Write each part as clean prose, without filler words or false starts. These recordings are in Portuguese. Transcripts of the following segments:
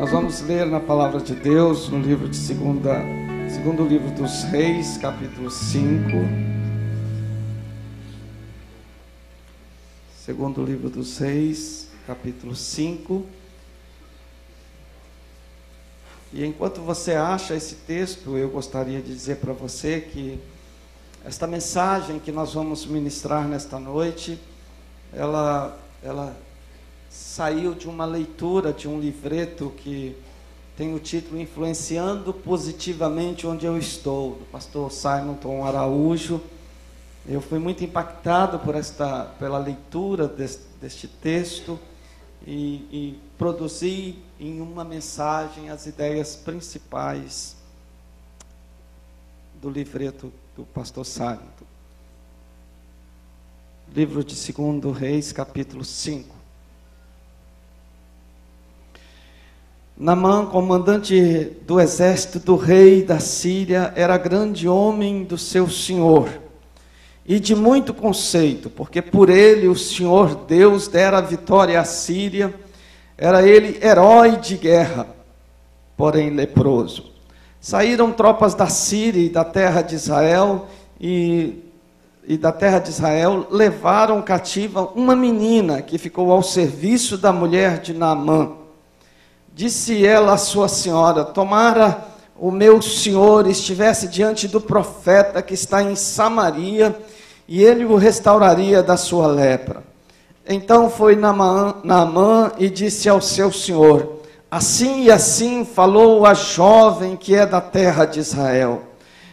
Nós vamos ler na palavra de Deus, no livro de segundo livro dos Reis, capítulo 5. Segundo livro dos Reis, capítulo 5. E enquanto você acha esse texto, eu gostaria de dizer para você que esta mensagem que nós vamos ministrar nesta noite, ela saiu de uma leitura de um livreto que tem o título Influenciando Positivamente Onde Eu Estou, do pastor Simonton Araújo. Eu fui muito impactado pela leitura deste texto e produzi em uma mensagem as ideias principais do livreto do pastor Simonton. Livro de 2 Reis, capítulo 5. Naamã, comandante do exército do rei da Síria, era grande homem do seu senhor e de muito conceito, porque por ele o Senhor Deus dera a vitória à Síria. Era ele herói de guerra, porém leproso. Saíram tropas da Síria e da terra de Israel, e da terra de Israel levaram cativa uma menina que ficou ao serviço da mulher de Naamã. Disse ela à sua senhora: tomara o meu senhor estivesse diante do profeta que está em Samaria, e ele o restauraria da sua lepra. Então foi Naamã e disse ao seu senhor: assim e assim falou a jovem que é da terra de Israel.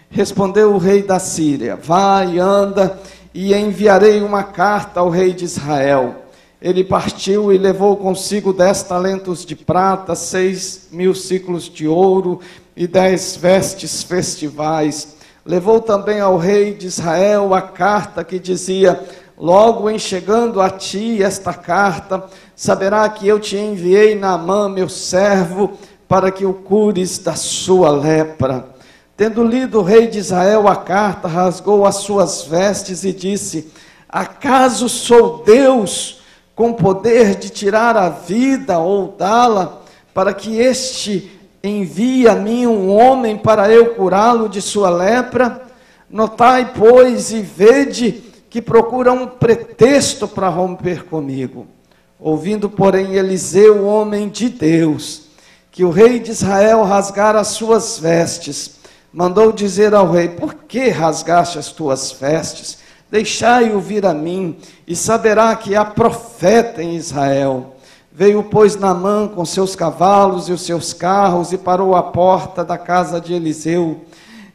Respondeu o rei da Síria: vai, anda, e enviarei uma carta ao rei de Israel. Ele partiu e levou consigo 10 talentos de prata, 6.000 ciclos de ouro e 10 vestes festivais. Levou também ao rei de Israel a carta que dizia: logo em chegando a ti esta carta, saberá que eu te enviei Naamã, meu servo, para que o cures da sua lepra. Tendo lido o rei de Israel a carta, rasgou as suas vestes e disse: acaso sou Deus com poder de tirar a vida ou dá-la, para que este envie a mim um homem para eu curá-lo de sua lepra? Notai, pois, e vede que procura um pretexto para romper comigo. Ouvindo, porém, Eliseu, homem de Deus, que o rei de Israel rasgara as suas vestes, mandou dizer ao rei: por que rasgaste as tuas vestes? Deixai-o vir a mim, e saberá que há profeta em Israel. Veio, pois, Naamã com seus cavalos e os seus carros, e parou à porta da casa de Eliseu.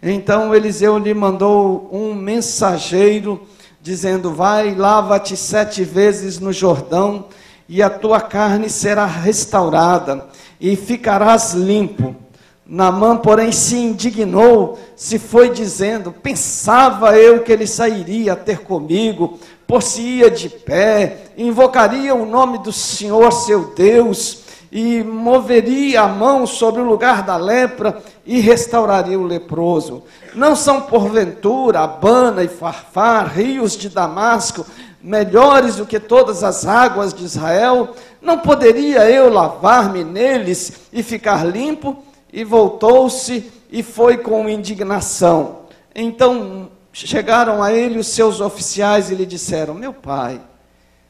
Então Eliseu lhe mandou um mensageiro, dizendo: vai, lava-te 7 vezes no Jordão, e a tua carne será restaurada, e ficarás limpo. Naamã, porém, se indignou, se foi dizendo: pensava eu que ele sairia a ter comigo, por-se-ia de pé, invocaria o nome do Senhor seu Deus, e moveria a mão sobre o lugar da lepra, e restauraria o leproso. Não são porventura Abana e Farfar, rios de Damasco, melhores do que todas as águas de Israel? Não poderia eu lavar-me neles e ficar limpo? E voltou-se e foi com indignação. Então chegaram a ele os seus oficiais e lhe disseram: meu pai,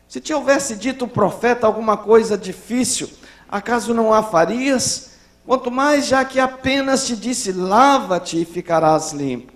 se te houvesse dito o profeta alguma coisa difícil, acaso não a farias? Quanto mais já que apenas te disse: lava-te e ficarás limpo.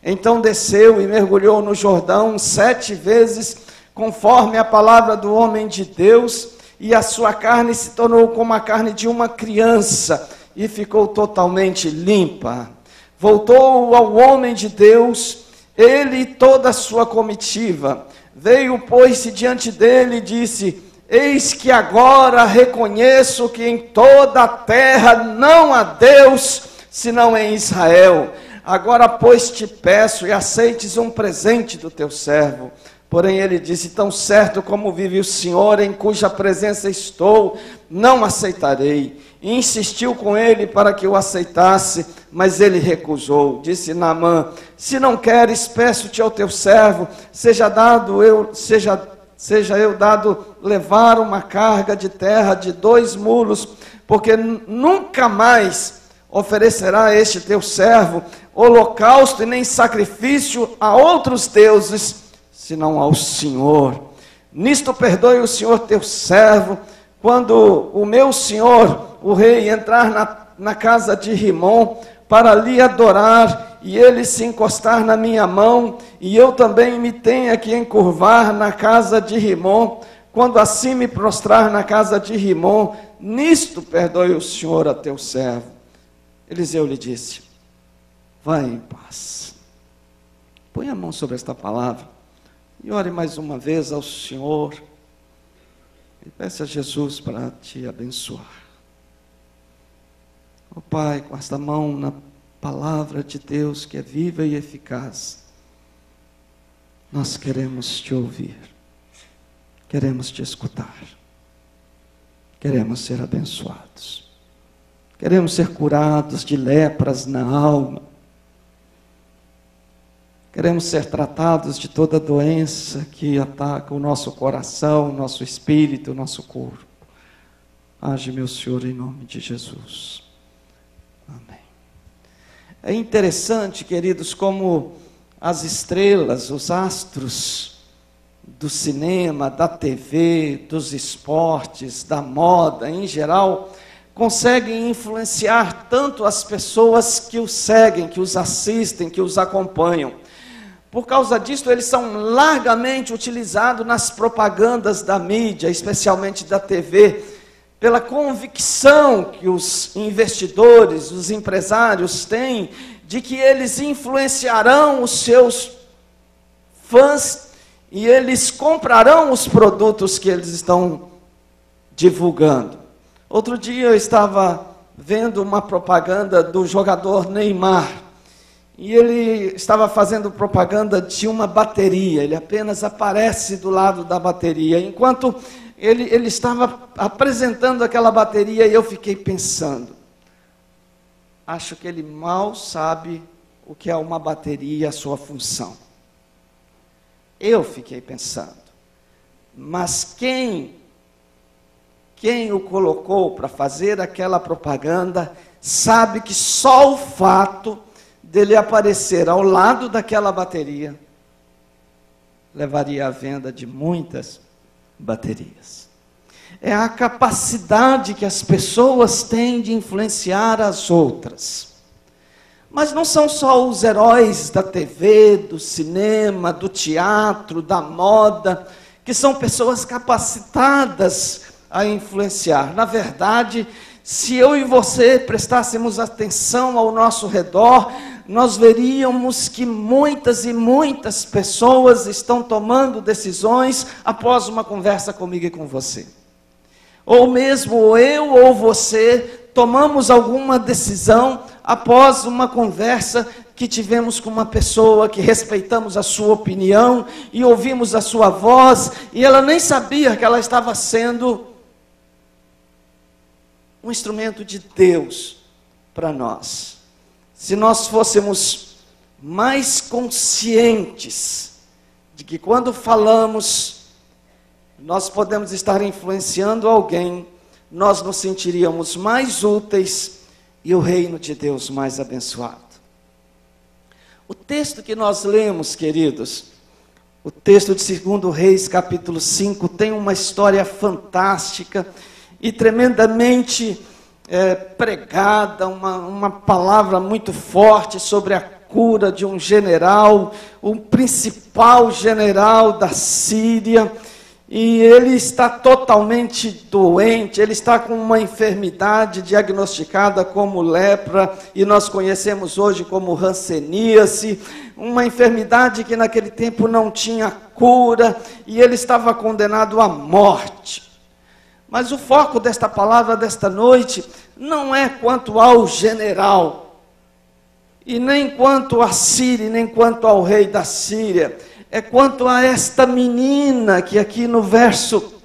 Então desceu e mergulhou no Jordão 7 vezes, conforme a palavra do homem de Deus, e a sua carne se tornou como a carne de uma criança, e ficou totalmente limpa. Voltou ao homem de Deus, ele e toda a sua comitiva. Veio, pôs-se diante dele e disse: eis que agora reconheço que em toda a terra não há Deus, senão em Israel. Agora, pois, te peço e aceites um presente do teu servo. Porém ele disse: tão certo como vive o Senhor, em cuja presença estou, não aceitarei. E insistiu com ele para que o aceitasse, mas ele recusou. Disse Naamã: se não queres, peço-te ao teu servo, seja seja eu dado levar uma carga de terra de 2 mulos, porque nunca mais oferecerá este teu servo holocausto e nem sacrifício a outros deuses, senão ao Senhor. Nisto perdoe o Senhor teu servo, quando o meu senhor, o rei, entrar na casa de Rimom, para lhe adorar, e ele se encostar na minha mão, e eu também me tenha que encurvar na casa de Rimom, quando assim me prostrar na casa de Rimom, nisto perdoe o Senhor a teu servo. Eliseu lhe disse: vai em paz. Põe a mão sobre esta palavra e ore mais uma vez ao Senhor e peça a Jesus para te abençoar. Ó Pai, com esta mão na palavra de Deus que é viva e eficaz, nós queremos te ouvir, queremos te escutar, queremos ser abençoados, queremos ser curados de lepras na alma, queremos ser tratados de toda doença que ataca o nosso coração, o nosso espírito, o nosso corpo. Age, meu Senhor, em nome de Jesus. Amém. É interessante, queridos, como as estrelas, os astros do cinema, da TV, dos esportes, da moda em geral, conseguem influenciar tanto as pessoas que os seguem, que os assistem, que os acompanham. Por causa disso, eles são largamente utilizados nas propagandas da mídia, especialmente da TV, pela convicção que os investidores, os empresários têm, de que eles influenciarão os seus fãs e eles comprarão os produtos que eles estão divulgando. Outro dia eu estava vendo uma propaganda do jogador Neymar, e ele estava fazendo propaganda de uma bateria, ele apenas aparece do lado da bateria, enquanto ele estava apresentando aquela bateria, e eu fiquei pensando, acho que ele mal sabe o que é uma bateria e a sua função. Eu fiquei pensando, mas quem o colocou para fazer aquela propaganda, sabe que só o fato dele aparecer ao lado daquela bateria levaria à venda de muitas baterias. É a capacidade que as pessoas têm de influenciar as outras. Mas não são só os heróis da TV, do cinema, do teatro, da moda, que são pessoas capacitadas a influenciar. Na verdade, se eu e você prestássemos atenção ao nosso redor, nós veríamos que muitas e muitas pessoas estão tomando decisões após uma conversa comigo e com você. Ou mesmo eu ou você tomamos alguma decisão após uma conversa que tivemos com uma pessoa que respeitamos a sua opinião e ouvimos a sua voz, e ela nem sabia que ela estava sendo um instrumento de Deus para nós. Se nós fôssemos mais conscientes de que quando falamos, nós podemos estar influenciando alguém, nós nos sentiríamos mais úteis e o reino de Deus mais abençoado. O texto que nós lemos, queridos, o texto de 2 Reis, capítulo 5, tem uma história fantástica e tremendamente pregada, uma palavra muito forte sobre a cura de um general, o principal general da Síria, e ele está totalmente doente, ele está com uma enfermidade diagnosticada como lepra, e nós conhecemos hoje como hanseníase, uma enfermidade que naquele tempo não tinha cura, e ele estava condenado à morte. Mas o foco desta palavra desta noite não é quanto ao general, e nem quanto à Síria, nem quanto ao rei da Síria, é quanto a esta menina, que aqui no verso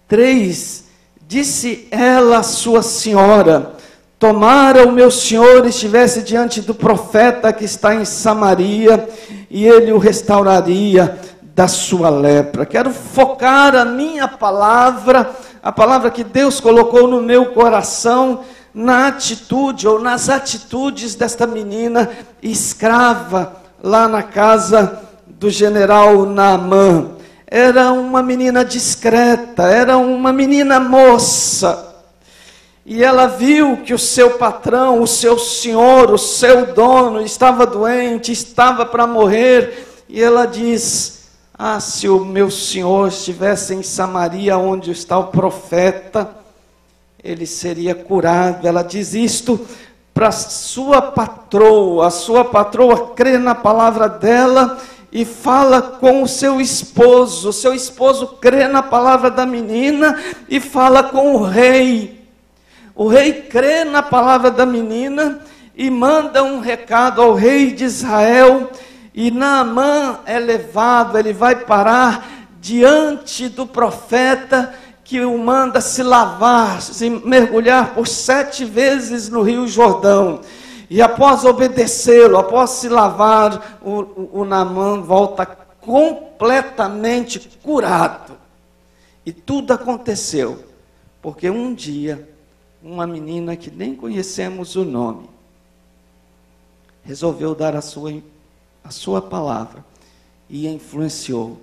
3, disse ela à sua senhora: tomara o meu senhor estivesse diante do profeta que está em Samaria, e ele o restauraria da sua lepra. Quero focar a minha palavra, a palavra que Deus colocou no meu coração, na atitude ou nas atitudes desta menina escrava lá na casa do general Naamã. Era uma menina discreta, era uma menina moça. E ela viu que o seu patrão, o seu senhor, o seu dono estava doente, estava para morrer. E ela diz: ah, se o meu senhor estivesse em Samaria, onde está o profeta, ele seria curado. Ela diz isto para sua patroa. A sua patroa crê na palavra dela e fala com o seu esposo. O seu esposo crê na palavra da menina e fala com o rei. O rei crê na palavra da menina e manda um recado ao rei de Israel. E Naamã é levado, ele vai parar diante do profeta, que o manda se lavar, se mergulhar por 7 vezes no rio Jordão. E após obedecê-lo, após se lavar, o Naamã volta completamente curado. E tudo aconteceu porque um dia, uma menina que nem conhecemos o nome, resolveu dar a sua palavra e influenciou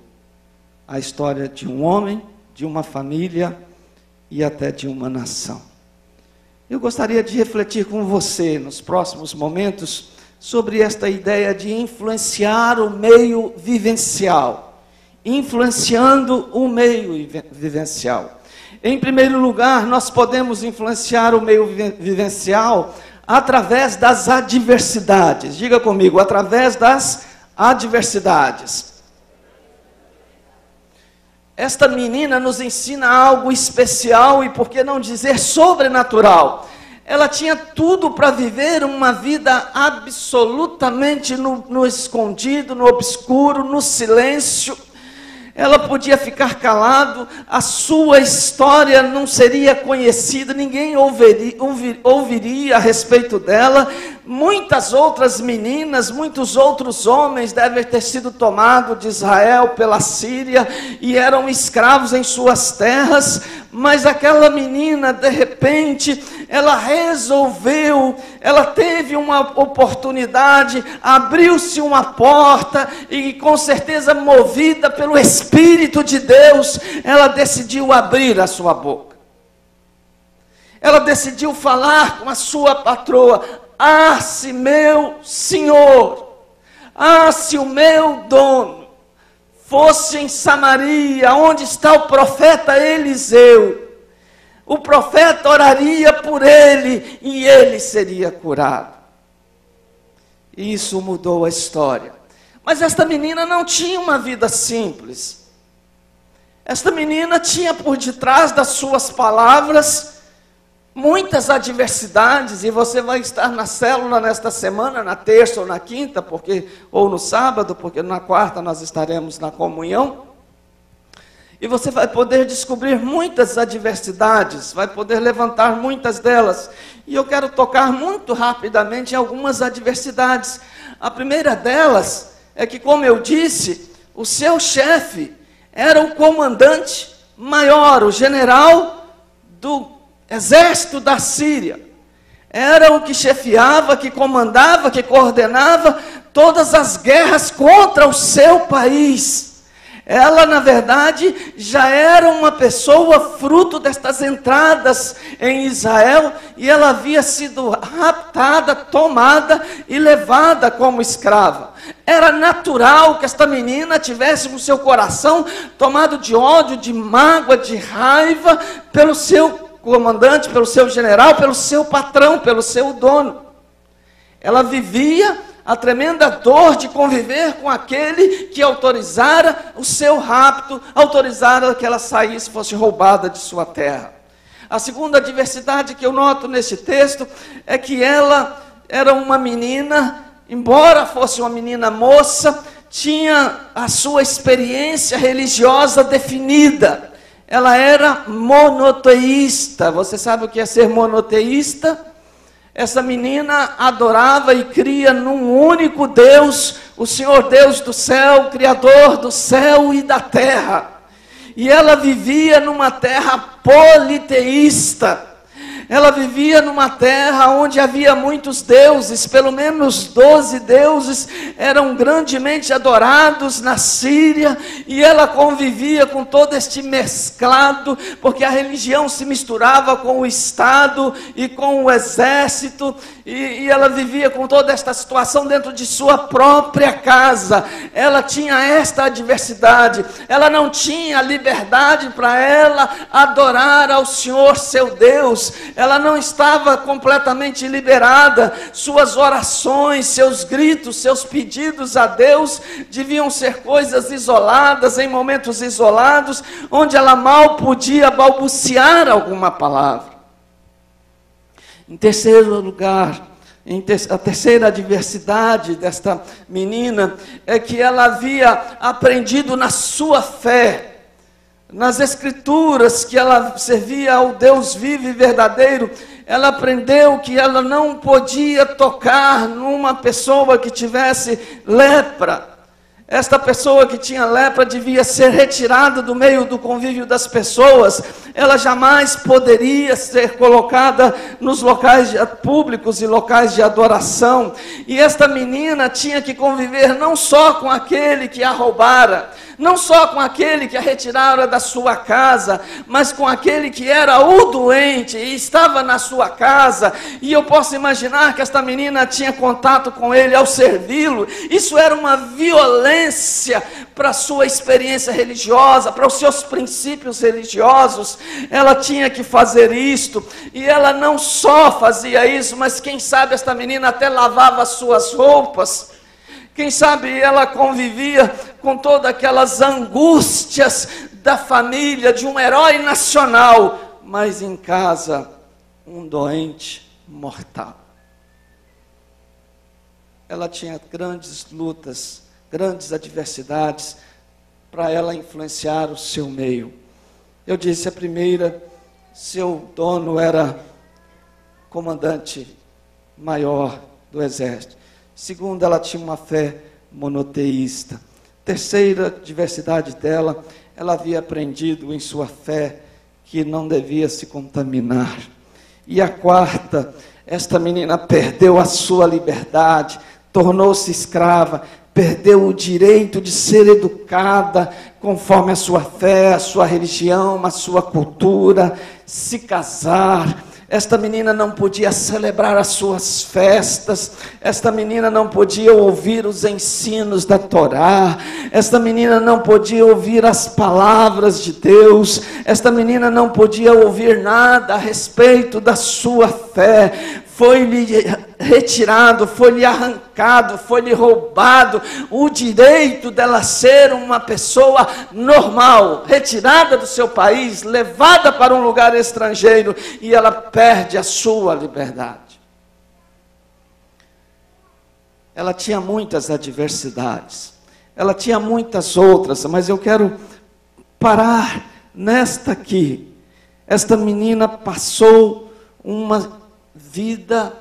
a história de um homem, de uma família e até de uma nação. Eu gostaria de refletir com você nos próximos momentos sobre esta ideia de influenciar o meio vivencial. Influenciando o meio vivencial. Em primeiro lugar, nós podemos influenciar o meio vivencial através das adversidades. Diga comigo, através das adversidades. Esta menina nos ensina algo especial e, por que não dizer, sobrenatural. Ela tinha tudo para viver uma vida absolutamente no escondido, no obscuro, no silêncio. Ela podia ficar calado, a sua história não seria conhecida, ninguém ouviria a respeito dela. Muitas outras meninas, muitos outros homens devem ter sido tomados de Israel pela Síria e eram escravos em suas terras, mas aquela menina, de repente, ela resolveu, ela teve uma oportunidade, abriu-se uma porta e, com certeza, movida pelo Espírito de Deus, ela decidiu abrir a sua boca. Ela decidiu falar com a sua patroa: ah, se meu senhor, ah, se o meu dono fosse em Samaria, onde está o profeta Eliseu, o profeta oraria por ele e ele seria curado. E isso mudou a história. Mas esta menina não tinha uma vida simples. Esta menina tinha por detrás das suas palavras muitas adversidades, e você vai estar na célula nesta semana, na terça ou na quinta, ou no sábado, porque na quarta nós estaremos na comunhão, e você vai poder descobrir muitas adversidades, vai poder levantar muitas delas, e eu quero tocar muito rapidamente em algumas adversidades. A primeira delas é que, como eu disse, o seu chefe era o comandante maior, o general do exército da Síria. Era o que chefiava, que comandava, que coordenava todas as guerras contra o seu país. Ela, na verdade, já era uma pessoa fruto destas entradas em Israel, e ela havia sido raptada, tomada e levada como escrava. Era natural que esta menina tivesse o seu coração tomado de ódio, de mágoa, de raiva pelo seu comandante, pelo seu general, pelo seu patrão, pelo seu dono. Ela vivia a tremenda dor de conviver com aquele que autorizara o seu rapto, autorizara que ela saísse, fosse roubada de sua terra. A segunda adversidade que eu noto nesse texto é que ela era uma menina, embora fosse uma menina moça, tinha a sua experiência religiosa definida. Ela era monoteísta. Você sabe o que é ser monoteísta? Essa menina adorava e cria num único Deus, o Senhor Deus do céu, Criador do céu e da terra. E ela vivia numa terra politeísta. Ela vivia numa terra onde havia muitos deuses, pelo menos 12 deuses eram grandemente adorados na Síria, e ela convivia com todo este mesclado, porque a religião se misturava com o Estado e com o exército, e ela vivia com toda esta situação dentro de sua própria casa. Ela tinha esta adversidade, ela não tinha liberdade para ela adorar ao Senhor seu Deus, ela não estava completamente liberada, suas orações, seus gritos, seus pedidos a Deus deviam ser coisas isoladas, em momentos isolados, onde ela mal podia balbuciar alguma palavra. Em terceiro lugar, a terceira adversidade desta menina é que ela havia aprendido na sua fé, nas escrituras, que ela servia ao Deus vivo e verdadeiro. Ela aprendeu que ela não podia tocar numa pessoa que tivesse lepra. Esta pessoa que tinha lepra devia ser retirada do meio do convívio das pessoas. Ela jamais poderia ser colocada nos locais públicos e locais de adoração. E esta menina tinha que conviver não só com aquele que a roubara, não só com aquele que a retirara da sua casa, mas com aquele que era o doente e estava na sua casa. E eu posso imaginar que esta menina tinha contato com ele ao servi-lo. Isso era uma violência para a sua experiência religiosa, para os seus princípios religiosos. Ela tinha que fazer isto, e ela não só fazia isso, mas quem sabe esta menina até lavava as suas roupas. Quem sabe ela convivia com todas aquelas angústias da família, de um herói nacional, mas em casa, um doente mortal. Ela tinha grandes lutas, grandes adversidades, para ela influenciar o seu meio. Eu disse, a primeira, seu dono era comandante maior do exército. Segunda, ela tinha uma fé monoteísta. Terceira diversidade dela, ela havia aprendido em sua fé que não devia se contaminar. E a quarta, esta menina perdeu a sua liberdade, tornou-se escrava, perdeu o direito de ser educada conforme a sua fé, a sua religião, a sua cultura, se casar. Esta menina não podia celebrar as suas festas, esta menina não podia ouvir os ensinos da Torá, esta menina não podia ouvir as palavras de Deus, esta menina não podia ouvir nada a respeito da sua fé. Foi-lhe retirado, foi-lhe arrancado, foi-lhe roubado o direito dela ser uma pessoa normal, retirada do seu país, levada para um lugar estrangeiro, e ela perde a sua liberdade. Ela tinha muitas adversidades, ela tinha muitas outras, mas eu quero parar nesta aqui. Esta menina passou uma vida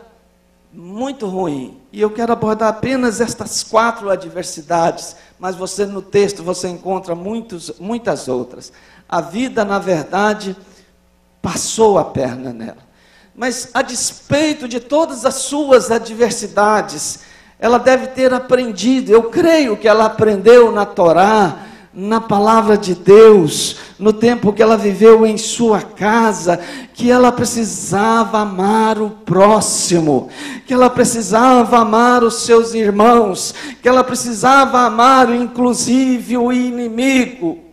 muito ruim, e eu quero abordar apenas estas 4 adversidades, mas você no texto você encontra muitas outras. A vida, na verdade, passou a perna nela, mas a despeito de todas as suas adversidades, ela deve ter aprendido, eu creio que ela aprendeu na Torá, na palavra de Deus, no tempo que ela viveu em sua casa, que ela precisava amar o próximo, que ela precisava amar os seus irmãos, que ela precisava amar inclusive o inimigo.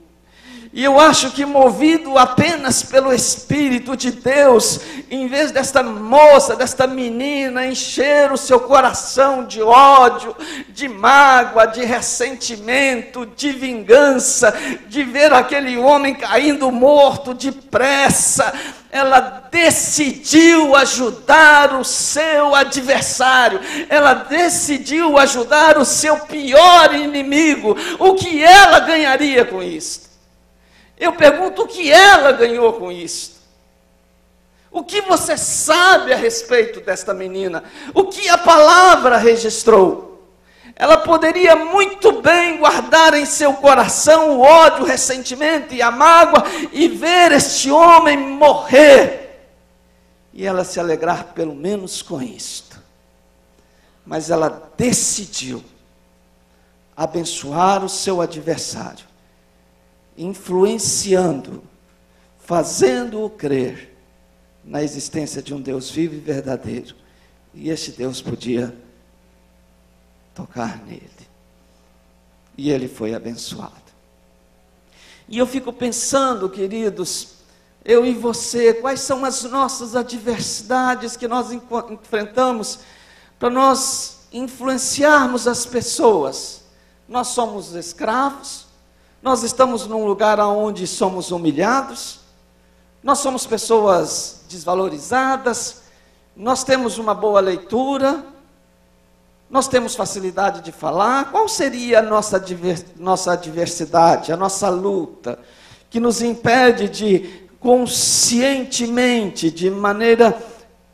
E eu acho que, movido apenas pelo Espírito de Deus, em vez desta moça, desta menina, encher o seu coração de ódio, de mágoa, de ressentimento, de vingança, de ver aquele homem caindo morto depressa, ela decidiu ajudar o seu adversário, ela decidiu ajudar o seu pior inimigo. O que ela ganharia com isso? Eu pergunto, o que ela ganhou com isso? O que você sabe a respeito desta menina? O que a palavra registrou? Ela poderia muito bem guardar em seu coração o ódio, o ressentimento e a mágoa e ver este homem morrer. E ela se alegrar pelo menos com isto. Mas ela decidiu abençoar o seu adversário, influenciando, fazendo-o crer na existência de um Deus vivo e verdadeiro. E este Deus podia tocar nele. E ele foi abençoado. E eu fico pensando, queridos, eu e você, quais são as nossas adversidades que nós enfrentamos para nós influenciarmos as pessoas. Nós somos escravos, nós estamos num lugar onde somos humilhados, nós somos pessoas desvalorizadas, nós temos uma boa leitura, nós temos facilidade de falar. Qual seria a nossa adversidade, a nossa luta, que nos impede de conscientemente, de maneira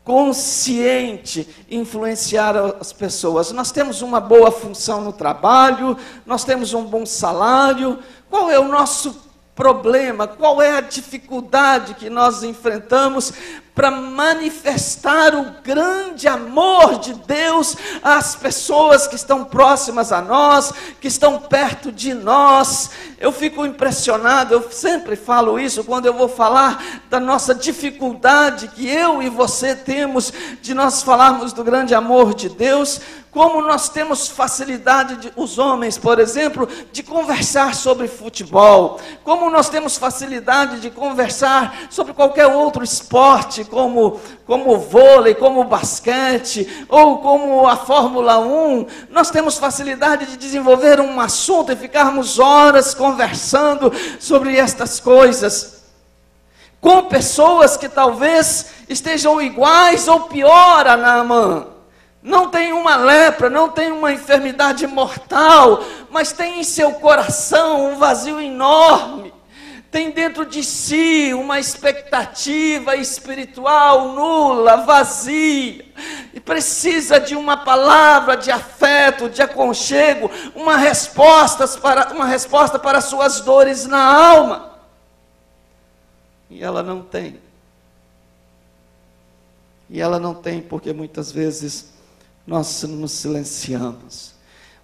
consciente, influenciar as pessoas? Nós temos uma boa função no trabalho, nós temos um bom salário. Qual é o nosso problema? Qual é a dificuldade que nós enfrentamos para manifestar o grande amor de Deus às pessoas que estão próximas a nós, que estão perto de nós? Eu fico impressionado, eu sempre falo isso quando eu vou falar da nossa dificuldade que eu e você temos de nós falarmos do grande amor de Deus. Como nós temos facilidade, os homens, por exemplo, de conversar sobre futebol. Como nós temos facilidade de conversar sobre qualquer outro esporte, como o vôlei, como o basquete, ou como a Fórmula 1. Nós temos facilidade de desenvolver um assunto e ficarmos horas conversando sobre estas coisas, com pessoas que talvez estejam iguais ou pior a Naamã. Não tem uma lepra, não tem uma enfermidade mortal, mas tem em seu coração um vazio enorme. Tem dentro de si uma expectativa espiritual nula, vazia. E precisa de uma palavra de afeto, de aconchego, uma resposta para suas dores na alma. E ela não tem. E ela não tem porque muitas vezes nós nos silenciamos.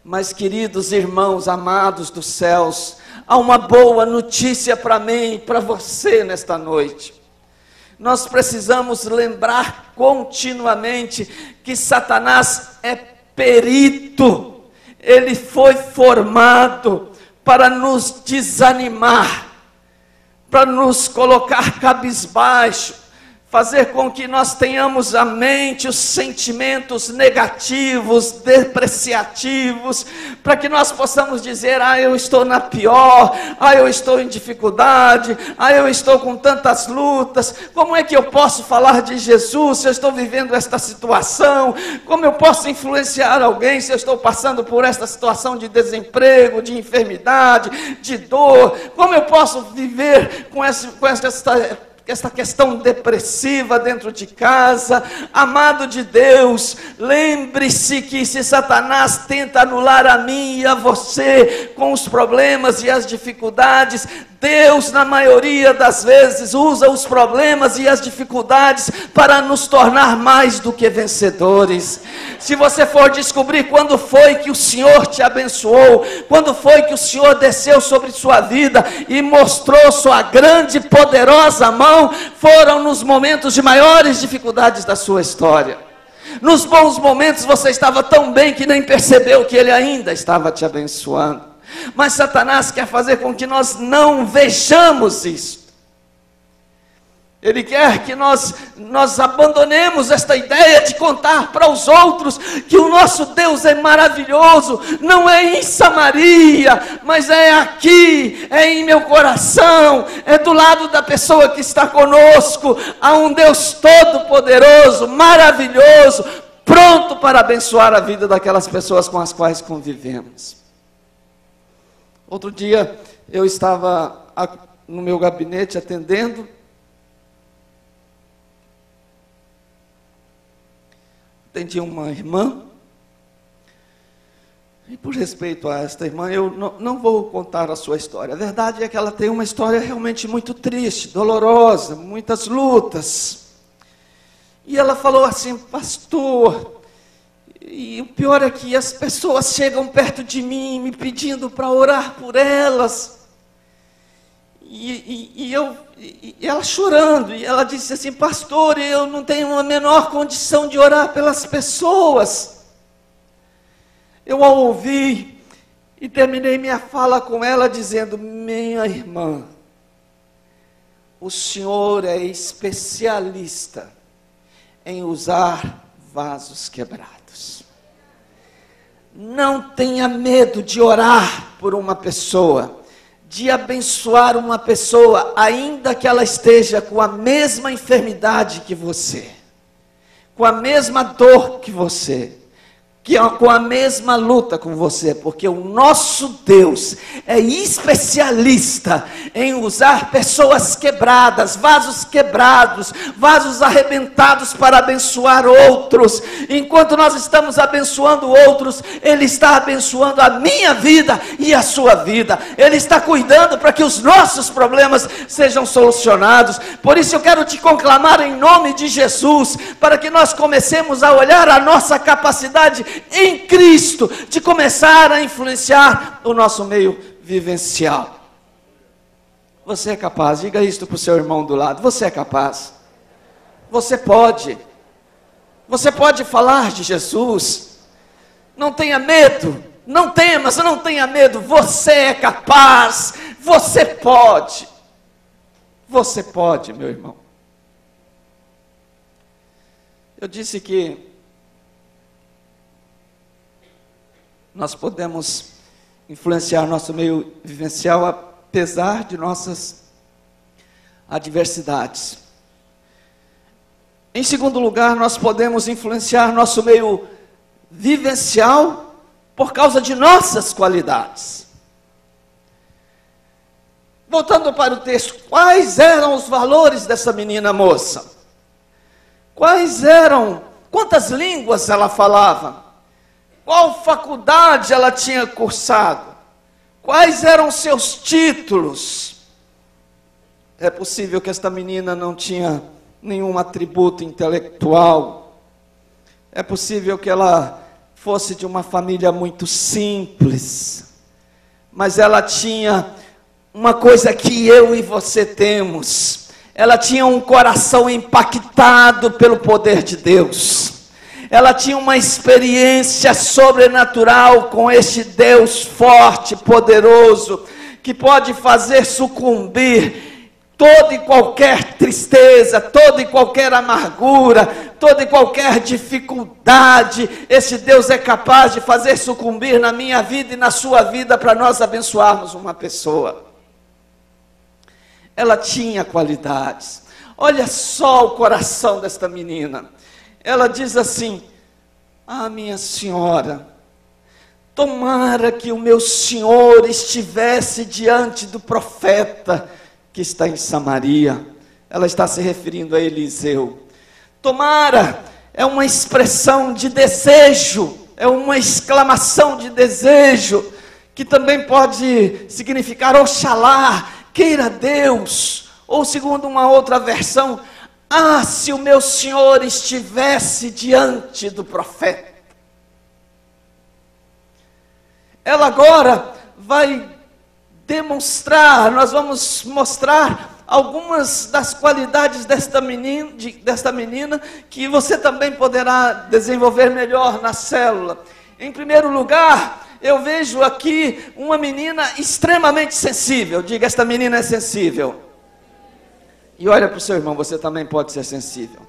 Mas, queridos irmãos amados dos céus, há uma boa notícia para mim e para você nesta noite. Nós precisamos lembrar continuamente que Satanás é perito. Ele foi formado para nos desanimar, para nos colocar cabisbaixo, fazer com que nós tenhamos à mente os sentimentos negativos, depreciativos, para que nós possamos dizer: eu estou na pior, eu estou em dificuldade, eu estou com tantas lutas, como é que eu posso falar de Jesus se eu estou vivendo esta situação? Como eu posso influenciar alguém se eu estou passando por esta situação de desemprego, de enfermidade, de dor? Como eu posso viver com esta questão depressiva dentro de casa? Amado de Deus, lembre-se que se Satanás tenta anular a mim e a você com os problemas e as dificuldades, Deus, na maioria das vezes, usa os problemas e as dificuldades para nos tornar mais do que vencedores. Se você for descobrir quando foi que o Senhor te abençoou, quando foi que o Senhor desceu sobre sua vida e mostrou sua grande e poderosa mão, foram nos momentos de maiores dificuldades da sua história. Nos bons momentos você estava tão bem que nem percebeu que Ele ainda estava te abençoando. Mas Satanás quer fazer com que nós não vejamos isso. Ele quer que nós abandonemos esta ideia de contar para os outros que o nosso Deus é maravilhoso. Não é em Samaria, mas é aqui, é em meu coração, é do lado da pessoa que está conosco. Há um Deus todo-poderoso, maravilhoso, pronto para abençoar a vida daquelas pessoas com as quais convivemos. Outro dia eu estava no meu gabinete atendendo, atendi uma irmã, e por respeito a esta irmã, eu não vou contar a sua história. A verdade é que ela tem uma história realmente muito triste, dolorosa, muitas lutas. E ela falou assim: pastor, e o pior é que as pessoas chegam perto de mim, me pedindo para orar por elas. E ela chorando, e ela disse assim: pastor, eu não tenho a menor condição de orar pelas pessoas. Eu a ouvi e terminei minha fala com ela dizendo: minha irmã, o Senhor é especialista em usar vasos quebrados. Não tenha medo de orar por uma pessoa, de abençoar uma pessoa, ainda que ela esteja com a mesma enfermidade que você, com a mesma dor que você, com a mesma luta com você, porque o nosso Deus é especialista em usar pessoas quebradas, vasos quebrados, vasos arrebentados para abençoar outros. Enquanto nós estamos abençoando outros, Ele está abençoando a minha vida e a sua vida. Ele está cuidando para que os nossos problemas sejam solucionados. Por isso eu quero te conclamar em nome de Jesus, para que nós comecemos a olhar a nossa capacidade em Cristo, de começar a influenciar o nosso meio vivencial. Você é capaz, diga isto para o seu irmão do lado: você é capaz, você pode falar de Jesus, não tenha medo, não temas, não tenha medo, você é capaz, você pode, meu irmão. Eu disse que nós podemos influenciar nosso meio vivencial apesar de nossas adversidades. Em segundo lugar, nós podemos influenciar nosso meio vivencial por causa de nossas qualidades. Voltando para o texto, quais eram os valores dessa menina moça? Quantas línguas ela falava? Qual faculdade ela tinha cursado? Quais eram seus títulos? É possível que esta menina não tinha nenhum atributo intelectual. É possível que ela fosse de uma família muito simples. Mas ela tinha uma coisa que eu e você temos. Ela tinha um coração impactado pelo poder de Deus. Ela tinha uma experiência sobrenatural com este Deus forte, poderoso, que pode fazer sucumbir toda e qualquer tristeza, toda e qualquer amargura, toda e qualquer dificuldade. Esse Deus é capaz de fazer sucumbir na minha vida e na sua vida para nós abençoarmos uma pessoa. Ela tinha qualidades. Olha só o coração desta menina. Ela diz assim: ah, minha senhora, tomara que o meu senhor estivesse diante do profeta que está em Samaria. Ela está se referindo a Eliseu. Tomara é uma expressão de desejo, é uma exclamação de desejo, que também pode significar oxalá, queira Deus, ou segundo uma outra versão, ah, se o meu senhor estivesse diante do profeta. Ela agora vai demonstrar, nós vamos mostrar algumas das qualidades desta menina, que você também poderá desenvolver melhor na célula. Em primeiro lugar, eu vejo aqui uma menina extremamente sensível. Diga: esta menina é sensível. E olha para o seu irmão, você também pode ser sensível.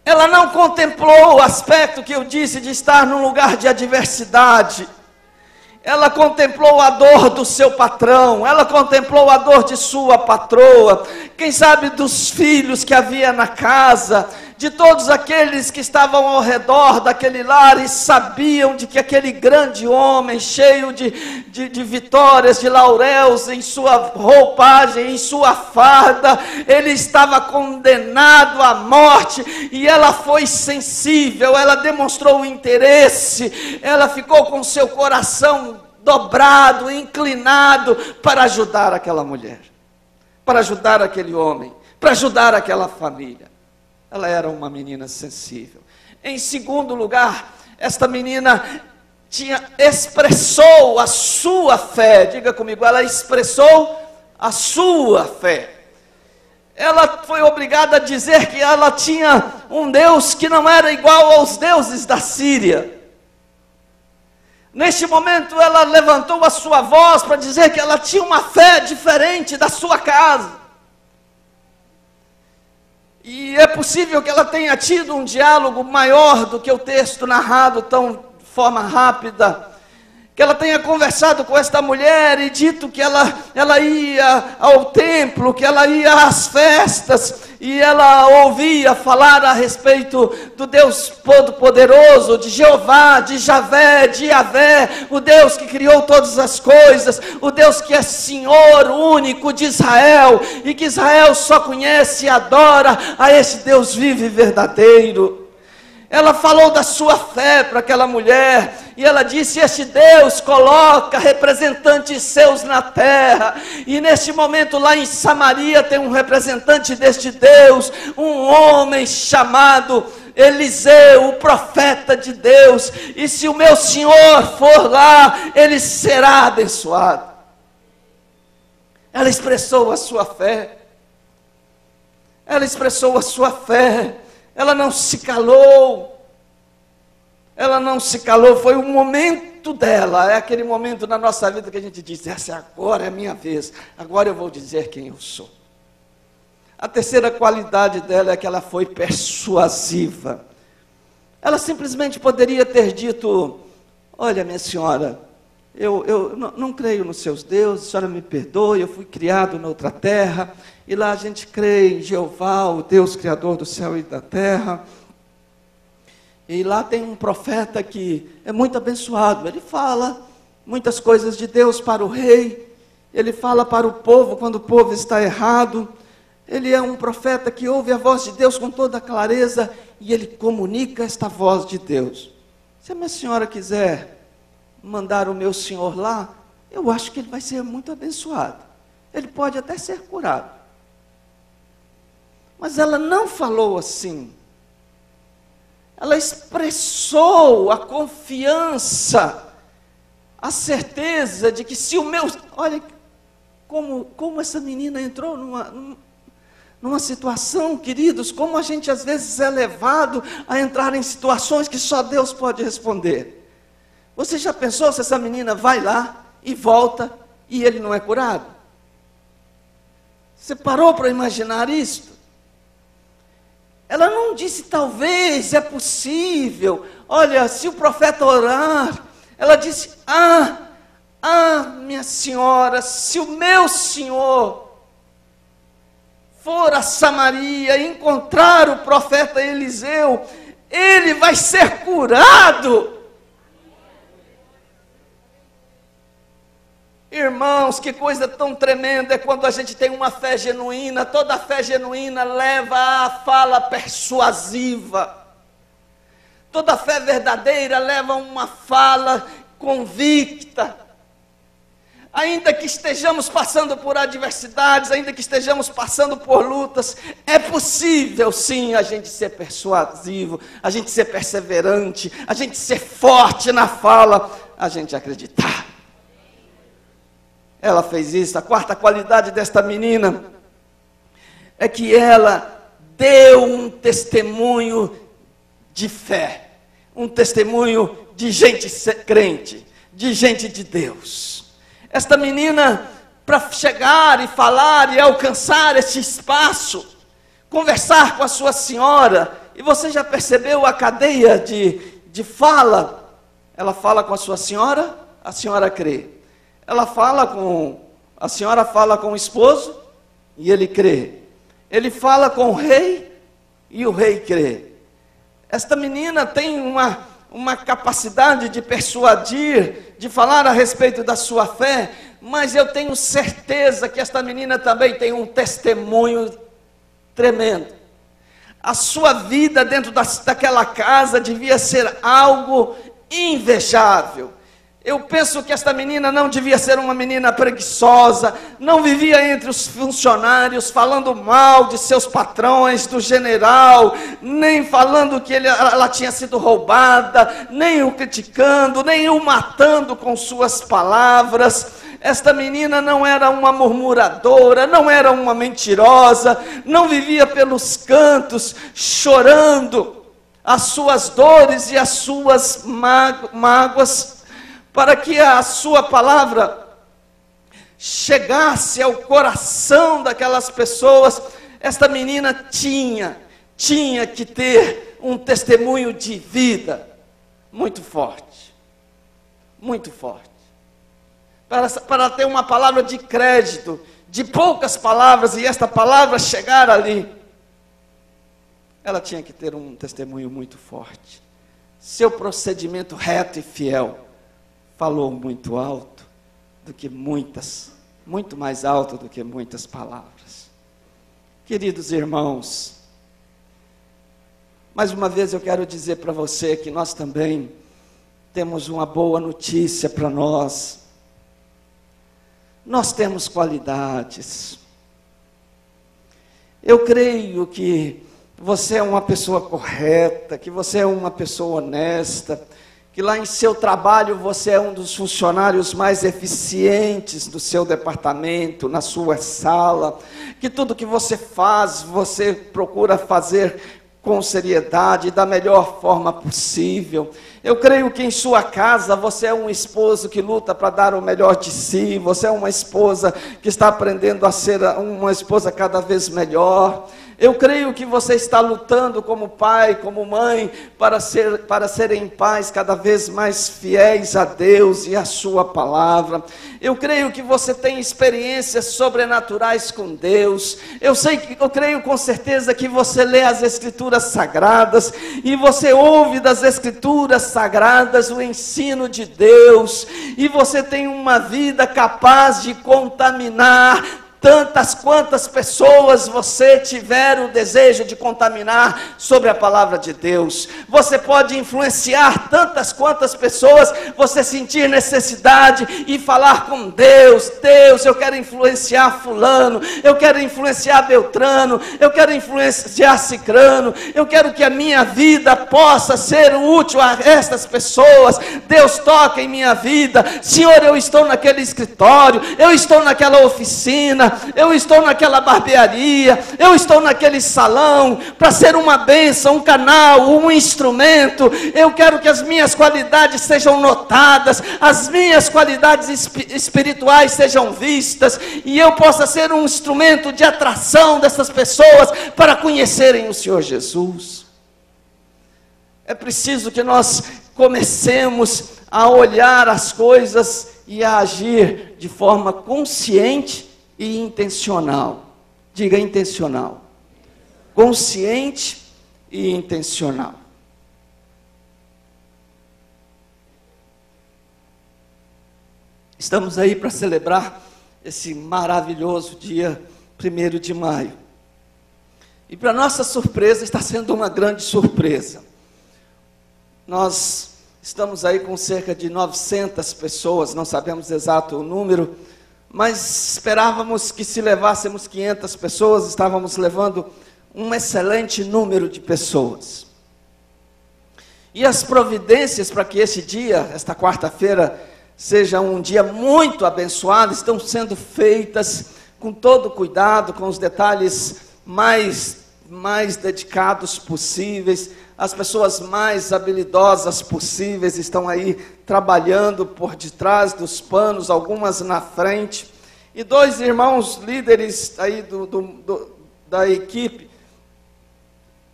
Ela não contemplou o aspecto que eu disse de estar num lugar de adversidade. Ela contemplou a dor do seu patrão, ela contemplou a dor de sua patroa, quem sabe dos filhos que havia na casa, de todos aqueles que estavam ao redor daquele lar e sabiam de que aquele grande homem, cheio de vitórias, de lauréus em sua roupagem, em sua farda, ele estava condenado à morte, e ela foi sensível, ela demonstrou interesse, ela ficou com seu coração dobrado, inclinado, para ajudar aquela mulher, para ajudar aquele homem, para ajudar aquela família. Ela era uma menina sensível. Em segundo lugar, esta menina expressou a sua fé. Diga comigo, ela expressou a sua fé. Ela foi obrigada a dizer que ela tinha um Deus que não era igual aos deuses da Síria. Neste momento ela levantou a sua voz para dizer que ela tinha uma fé diferente da sua casa. E é possível que ela tenha tido um diálogo maior do que o texto narrado tão de forma rápida, que ela tenha conversado com esta mulher e dito que ela ia ao templo, que ela ia às festas, e ela ouvia falar a respeito do Deus Todo-Poderoso, de Jeová, de Javé, de Yavé, o Deus que criou todas as coisas, o Deus que é Senhor único de Israel, e que Israel só conhece e adora a esse Deus vivo e verdadeiro. Ela falou da sua fé para aquela mulher, e ela disse: este Deus coloca representantes seus na terra, e neste momento lá em Samaria tem um representante deste Deus, um homem chamado Eliseu, o profeta de Deus, e se o meu Senhor for lá, ele será abençoado. Ela expressou a sua fé, ela expressou a sua fé. Ela não se calou, foi o momento dela, é aquele momento na nossa vida que a gente diz: essa agora é a minha vez, agora eu vou dizer quem eu sou. A terceira qualidade dela é que ela foi persuasiva. Ela simplesmente poderia ter dito: olha, minha senhora, eu não creio nos seus deuses, a senhora me perdoe, eu fui criado noutra terra, e lá a gente crê em Jeová, o Deus Criador do céu e da terra, e lá tem um profeta que é muito abençoado, ele fala muitas coisas de Deus para o rei, ele fala para o povo quando o povo está errado, ele é um profeta que ouve a voz de Deus com toda clareza, e ele comunica esta voz de Deus. Se a minha senhora quiser mandar o meu senhor lá, eu acho que ele vai ser muito abençoado, ele pode até ser curado. Mas ela não falou assim, ela expressou a confiança, a certeza de que se o meu... Olha como essa menina entrou numa situação, queridos, como a gente às vezes é levado a entrar em situações que só Deus pode responder. Você já pensou se essa menina vai lá e volta e ele não é curado? Você parou para imaginar isso? Ela não disse talvez, é possível, olha, se o profeta orar, ela disse: minha senhora, se o meu senhor for a Samaria e encontrar o profeta Eliseu, ele vai ser curado. Irmãos, que coisa tão tremenda é quando a gente tem uma fé genuína. Toda fé genuína leva à fala persuasiva. Toda fé verdadeira leva a uma fala convicta. Ainda que estejamos passando por adversidades, ainda que estejamos passando por lutas, é possível sim a gente ser persuasivo, a gente ser perseverante, a gente ser forte na fala, a gente acreditar. Ela fez isso. A quarta qualidade desta menina é que ela deu um testemunho de fé, um testemunho de gente crente, de gente de Deus. Esta menina, para chegar e falar e alcançar esse espaço, conversar com a sua senhora, e você já percebeu a cadeia de fala? Ela fala com a senhora crê. A senhora fala com o esposo, e ele crê. Ele fala com o rei, E o rei crê. Esta menina tem uma capacidade de persuadir, de falar a respeito da sua fé, mas eu tenho certeza que esta menina também tem um testemunho tremendo. A sua vida dentro daquela casa devia ser algo invejável. Eu penso que esta menina não devia ser uma menina preguiçosa, não vivia entre os funcionários falando mal de seus patrões, do general, nem falando que ela tinha sido roubada, nem o criticando, nem o matando com suas palavras. Esta menina não era uma murmuradora, não era uma mentirosa, não vivia pelos cantos chorando as suas dores e as suas mágoas, para que a sua palavra chegasse ao coração daquelas pessoas. Esta menina tinha que ter um testemunho de vida muito forte, muito forte, para ter uma palavra de crédito, de poucas palavras, e esta palavra chegar ali. Ela tinha que ter um testemunho muito forte. Seu procedimento reto e fiel falou muito alto do que muito mais alto do que muitas palavras. Queridos irmãos, mais uma vez eu quero dizer para você que nós também temos uma boa notícia para nós. Nós temos qualidades. Eu creio que você é uma pessoa correta, que você é uma pessoa honesta, que lá em seu trabalho você é um dos funcionários mais eficientes do seu departamento, na sua sala, que tudo que você faz, você procura fazer com seriedade, da melhor forma possível. Eu creio que em sua casa você é um esposo que luta para dar o melhor de si, você é uma esposa que está aprendendo a ser uma esposa cada vez melhor. Eu creio que você está lutando como pai, como mãe, para serem pais cada vez mais fiéis a Deus e a sua palavra. Eu creio que você tem experiências sobrenaturais com Deus. Eu creio com certeza que você lê as Escrituras Sagradas e você ouve das Escrituras Sagradas o ensino de Deus, e você tem uma vida capaz de contaminar tantas quantas pessoas você tiver o desejo de contaminar sobre a palavra de Deus. Você pode influenciar tantas quantas pessoas você sentir necessidade e falar com Deus. Deus, eu quero influenciar fulano, eu quero influenciar Beltrano, eu quero influenciar Cicrano, eu quero que a minha vida possa ser útil a estas pessoas. Deus, toca em minha vida. Senhor, eu estou naquele escritório, eu estou naquela oficina, eu estou naquela barbearia, eu estou naquele salão, para ser uma bênção, um canal, um instrumento. Eu quero que as minhas qualidades sejam notadas, as minhas qualidades espirituais sejam vistas, e eu possa ser um instrumento de atração dessas pessoas para conhecerem o Senhor Jesus. É preciso que nós comecemos a olhar as coisas e a agir de forma consciente e intencional. Diga intencional. Consciente e intencional. Estamos aí para celebrar esse maravilhoso dia 1º de maio. E para nossa surpresa, está sendo uma grande surpresa. Nós estamos aí com cerca de 900 pessoas, não sabemos exato o número, mas esperávamos que se levássemos 500 pessoas, estávamos levando um excelente número de pessoas. E as providências para que esse dia, esta quarta-feira, seja um dia muito abençoado, estão sendo feitas com todo cuidado, com os detalhes mais dedicados possíveis. As pessoas mais habilidosas possíveis estão aí trabalhando por detrás dos panos, algumas na frente. E 2 irmãos líderes aí da equipe,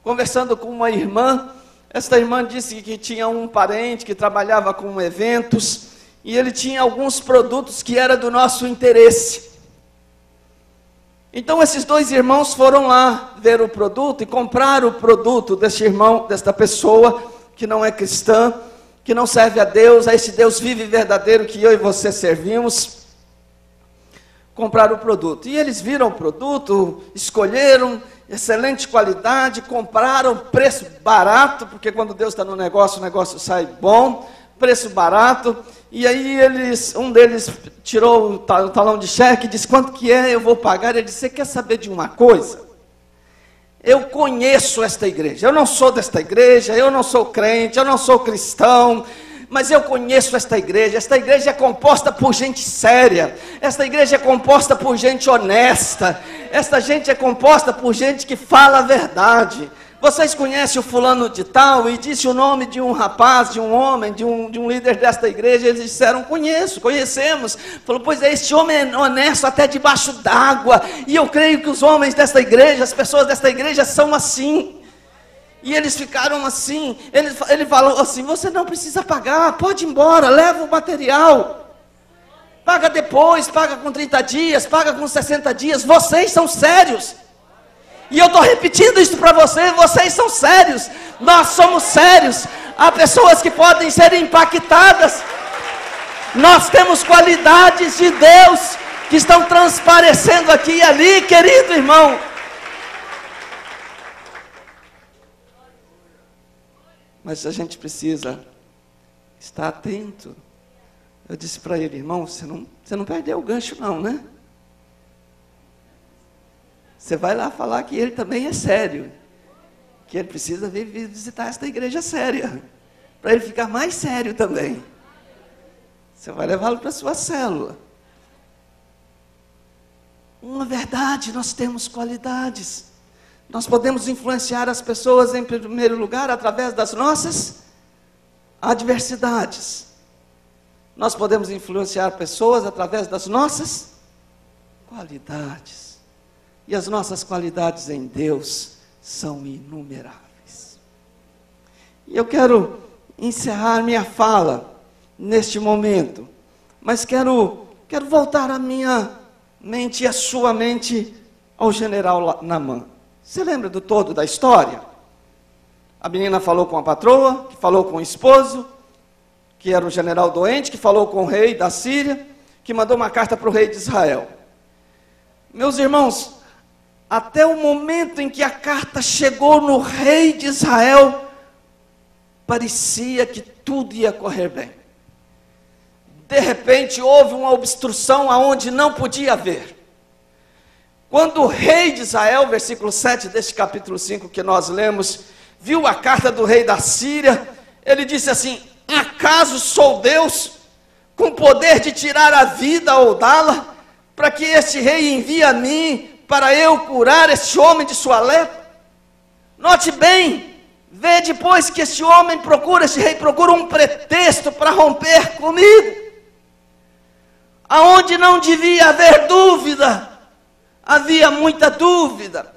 conversando com uma irmã. Esta irmã disse que tinha um parente que trabalhava com eventos, e ele tinha alguns produtos que era do nosso interesse. Então esses dois irmãos foram lá ver o produto e compraram o produto deste irmão, desta pessoa que não é cristã, que não serve a Deus, a esse Deus vivo e verdadeiro que eu e você servimos. Compraram o produto. E eles viram o produto, escolheram, excelente qualidade, compraram, preço barato, porque quando Deus está no negócio, o negócio sai bom, preço barato. E aí um deles tirou o talão de cheque e disse, quanto que é, eu vou pagar. Ele disse, você quer saber de uma coisa? Eu conheço esta igreja, eu não sou desta igreja, eu não sou crente, eu não sou cristão, mas eu conheço esta igreja é composta por gente séria, esta igreja é composta por gente honesta, esta gente é composta por gente que fala a verdade. Vocês conhecem o fulano de tal? E disse o nome de um rapaz, de um homem, de um líder desta igreja. Eles disseram, conhecemos. Falou, pois é, este homem é honesto até debaixo d'água. E eu creio que os homens desta igreja, as pessoas desta igreja são assim. E eles ficaram assim. Ele falou assim, você não precisa pagar, pode ir embora, leva o material. Paga depois, paga com 30 dias, paga com 60 dias. Vocês são sérios. E eu estou repetindo isso para vocês são sérios, nós somos sérios, há pessoas que podem ser impactadas, nós temos qualidades de Deus, que estão transparecendo aqui e ali, querido irmão. Mas a gente precisa estar atento. Eu disse para ele, irmão, você não perdeu o gancho não, né? Você vai lá falar que ele também é sério, que ele precisa vir visitar esta igreja séria, para ele ficar mais sério também. Você vai levá-lo para a sua célula. Uma verdade, nós temos qualidades. Nós podemos influenciar as pessoas em primeiro lugar através das nossas adversidades. Nós podemos influenciar pessoas através das nossas qualidades. E as nossas qualidades em Deus são inumeráveis. E eu quero encerrar minha fala neste momento, mas quero voltar a minha mente e a sua mente ao general Naamã. Você lembra do todo da história? A menina falou com a patroa, que falou com o esposo, que era um general doente, que falou com o rei da Síria, que mandou uma carta para o rei de Israel. Meus irmãos, até o momento em que a carta chegou no rei de Israel, parecia que tudo ia correr bem. De repente houve uma obstrução aonde não podia haver. Quando o rei de Israel, versículo 7 deste capítulo 5 que nós lemos, viu a carta do rei da Síria, ele disse assim, acaso sou Deus, com poder de tirar a vida ou dá-la, para que este rei envie a mim, para eu curar este homem de sua lepra? Note bem, vê depois que este rei procura um pretexto para romper comigo. Aonde não devia haver dúvida, havia muita dúvida.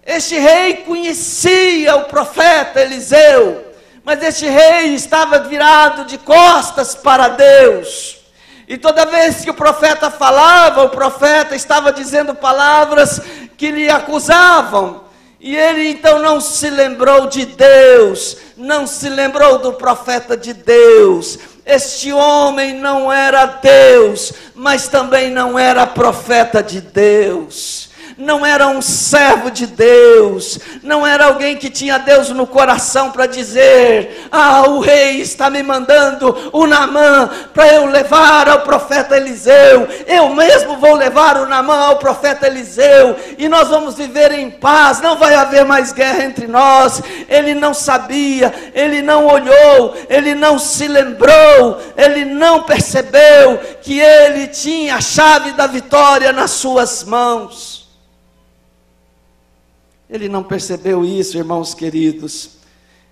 Este rei conhecia o profeta Eliseu, mas este rei estava virado de costas para Deus. E toda vez que o profeta falava, o profeta estava dizendo palavras que lhe acusavam. E ele então não se lembrou de Deus, não se lembrou do profeta de Deus. Este homem não era Deus, mas também não era profeta de Deus. Não era um servo de Deus, não era alguém que tinha Deus no coração para dizer, o rei está me mandando o Naamã para eu levar ao profeta Eliseu, eu mesmo vou levar o Naamã ao profeta Eliseu, e nós vamos viver em paz, não vai haver mais guerra entre nós. Ele não sabia, ele não olhou, ele não se lembrou, ele não percebeu que ele tinha a chave da vitória nas suas mãos. Ele não percebeu isso, irmãos queridos.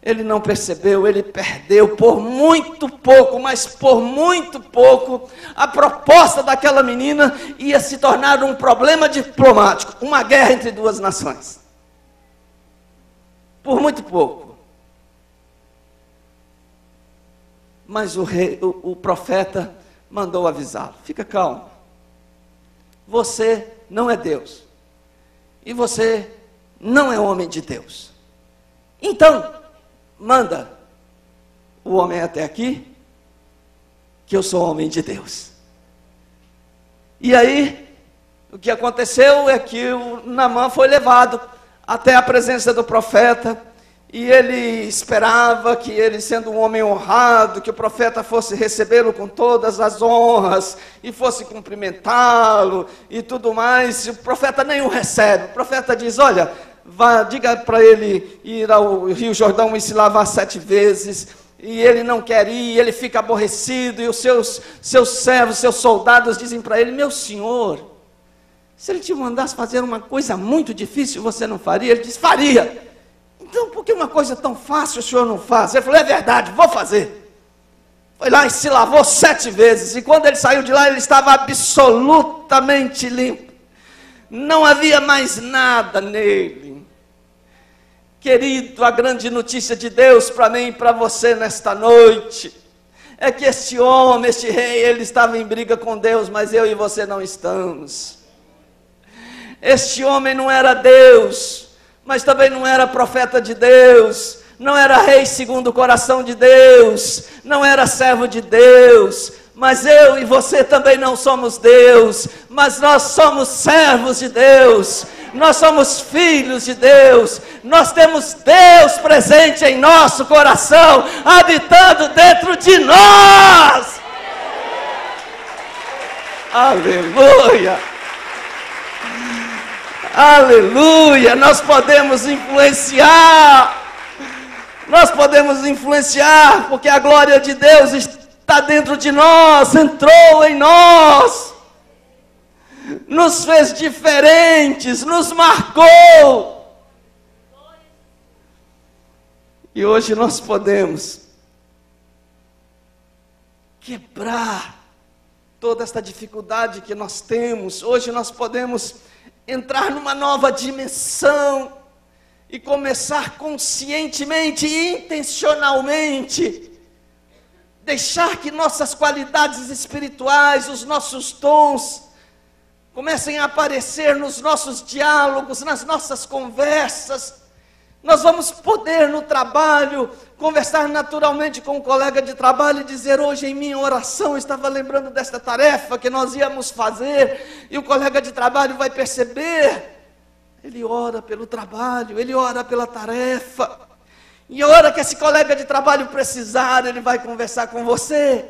Ele não percebeu, ele perdeu por muito pouco, mas por muito pouco, a proposta daquela menina ia se tornar um problema diplomático, uma guerra entre duas nações. Por muito pouco. Mas o profeta mandou avisá-lo, fica calmo. Você não é Deus. e você não é homem de Deus. Então, manda o homem até aqui, que eu sou homem de Deus. E aí, o que aconteceu é que o Naamã foi levado até a presença do profeta, e ele esperava que ele, sendo um homem honrado, que o profeta fosse recebê-lo com todas as honras, e fosse cumprimentá-lo, e tudo mais. O profeta nem o recebe. O profeta diz: olha, vá, diga para ele ir ao Rio Jordão e se lavar 7 vezes, e ele não quer ir, ele fica aborrecido, e os seus servos, seus soldados dizem para ele: meu senhor, se ele te mandasse fazer uma coisa muito difícil, você não faria? Ele diz: faria. Então, por que uma coisa tão fácil o senhor não faz? Ele falou: é verdade, vou fazer. Foi lá e se lavou 7 vezes, e quando ele saiu de lá, ele estava absolutamente limpo. Não havia mais nada nele. Querido, a grande notícia de Deus para mim e para você nesta noite é que este homem, este rei, ele estava em briga com Deus, mas eu e você não estamos. Este homem não era Deus, mas também não era profeta de Deus, não era rei segundo o coração de Deus, não era servo de Deus. Mas eu e você também não somos Deus, mas nós somos servos de Deus, nós somos filhos de Deus, nós temos Deus presente em nosso coração, habitando dentro de nós. Aleluia! Aleluia! Nós podemos influenciar, porque a glória de Deus está dentro de nós, entrou em nós, nos fez diferentes, nos marcou. E hoje nós podemos quebrar toda esta dificuldade que nós temos. Hoje nós podemos entrar numa nova dimensão e começar conscientemente e intencionalmente deixar que nossas qualidades espirituais, os nossos dons, comecem a aparecer nos nossos diálogos, nas nossas conversas. Nós vamos poder no trabalho conversar naturalmente com um colega de trabalho e dizer: hoje em minha oração eu estava lembrando desta tarefa que nós íamos fazer, e o colega de trabalho vai perceber, ele ora pelo trabalho, ele ora pela tarefa, e a hora que esse colega de trabalho precisar, ele vai conversar com você.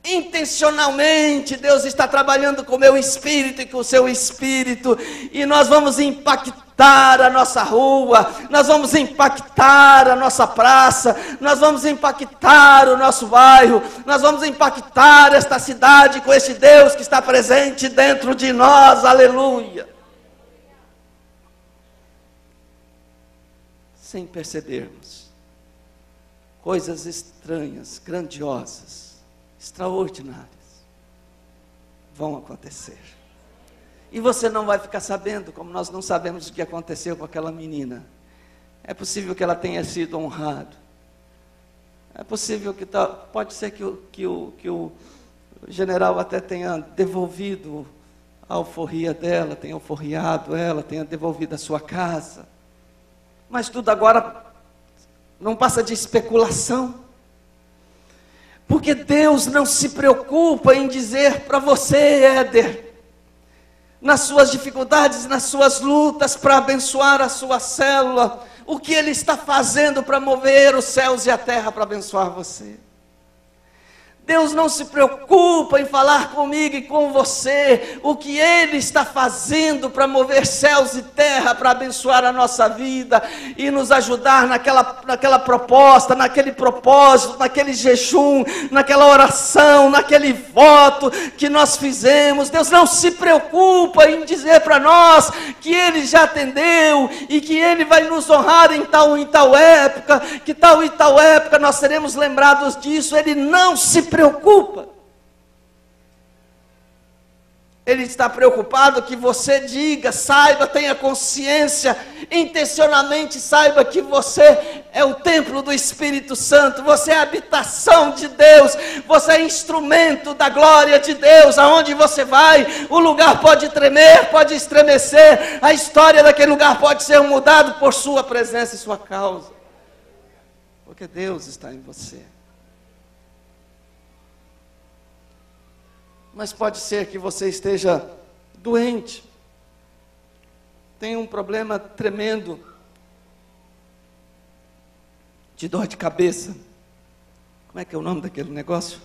Intencionalmente, Deus está trabalhando com o meu espírito e com o seu espírito, e nós vamos impactar a nossa rua, nós vamos impactar a nossa praça, nós vamos impactar o nosso bairro, nós vamos impactar esta cidade com esse Deus que está presente dentro de nós. Aleluia! Sem percebermos, coisas estranhas, grandiosas, extraordinárias vão acontecer. E você não vai ficar sabendo, como nós não sabemos o que aconteceu com aquela menina. É possível que ela tenha sido honrada. É possível que pode ser que o general até tenha devolvido a alforria dela, tenha alforriado ela, tenha devolvido a sua casa. Mas tudo agora não passa de especulação. Porque Deus não se preocupa em dizer para você, Éder, nas suas dificuldades, nas suas lutas, para abençoar a sua célula, o que Ele está fazendo para mover os céus e a terra para abençoar você. Deus não se preocupa em falar comigo e com você, o que Ele está fazendo para mover céus e terra, para abençoar a nossa vida e nos ajudar naquela proposta, naquele propósito, naquele jejum, naquela oração, naquele voto que nós fizemos. Deus não se preocupa em dizer para nós que Ele já atendeu e que Ele vai nos honrar em tal e tal época, que tal e tal época nós seremos lembrados disso. Ele não se preocupa. Ele está preocupado que você diga, saiba, tenha consciência, intencionalmente saiba que você é o templo do Espírito Santo, você é a habitação de Deus, você é instrumento da glória de Deus. Aonde você vai, o lugar pode tremer, pode estremecer, a história daquele lugar pode ser mudada por sua presença e sua causa, porque Deus está em você. Mas pode ser que você esteja doente, tem um problema tremendo de dor de cabeça. Como é que é o nome daquele negócio?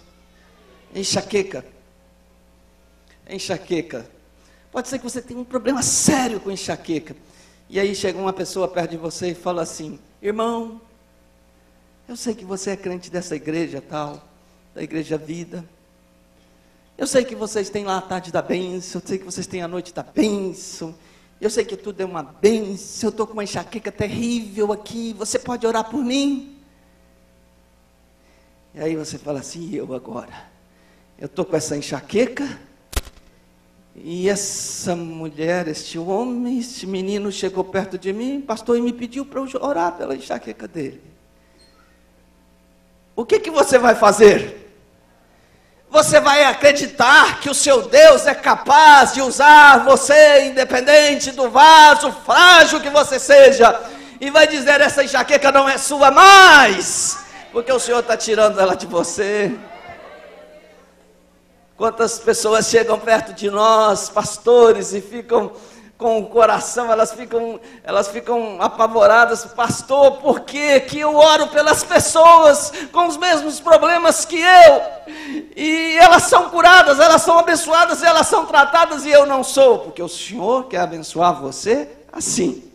Enxaqueca. Enxaqueca. Pode ser que você tenha um problema sério com enxaqueca. E aí chega uma pessoa perto de você e fala assim: irmão, eu sei que você é crente dessa igreja tal, da Igreja Vida. Eu sei que vocês têm lá a tarde da bênção, eu sei que vocês têm a noite da bênção, eu sei que tudo é uma bênção, eu estou com uma enxaqueca terrível aqui, você pode orar por mim? E aí você fala assim: e eu agora? Eu estou com essa enxaqueca, e essa mulher, este homem, este menino chegou perto de mim, pastor, e me pediu para eu orar pela enxaqueca dele. O que você vai fazer? Você vai acreditar que o seu Deus é capaz de usar você, independente do vaso frágil que você seja, e vai dizer: essa enxaqueca não é sua mais, porque o Senhor está tirando ela de você. Quantas pessoas chegam perto de nós, pastores, e ficam com o coração, elas ficam apavoradas: pastor, por que eu oro pelas pessoas com os mesmos problemas que eu? E elas são curadas, elas são abençoadas, elas são tratadas, e eu não sou, porque o Senhor quer abençoar você assim.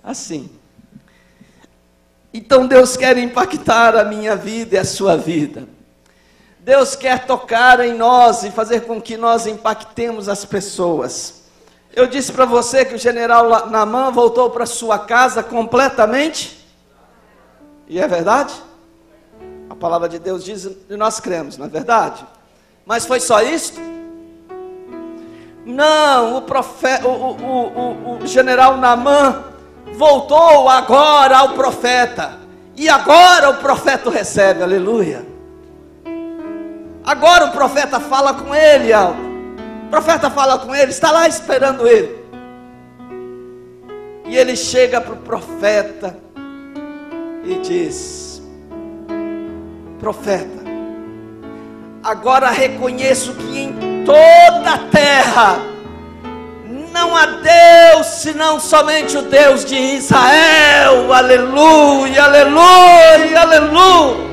Assim. Então Deus quer impactar a minha vida e a sua vida. Deus quer tocar em nós e fazer com que nós impactemos as pessoas. Eu disse para você que o general Naamã voltou para sua casa completamente. E é verdade? A palavra de Deus diz, e nós cremos, não é verdade? Mas foi só isso? Não, o general Naamã voltou agora ao profeta. E agora o profeta o recebe, aleluia. Agora o profeta fala com ele, o profeta fala com ele, está lá esperando ele. E ele chega para o profeta e diz: profeta, agora reconheço que em toda a terra não há Deus senão somente o Deus de Israel. Aleluia, aleluia, aleluia.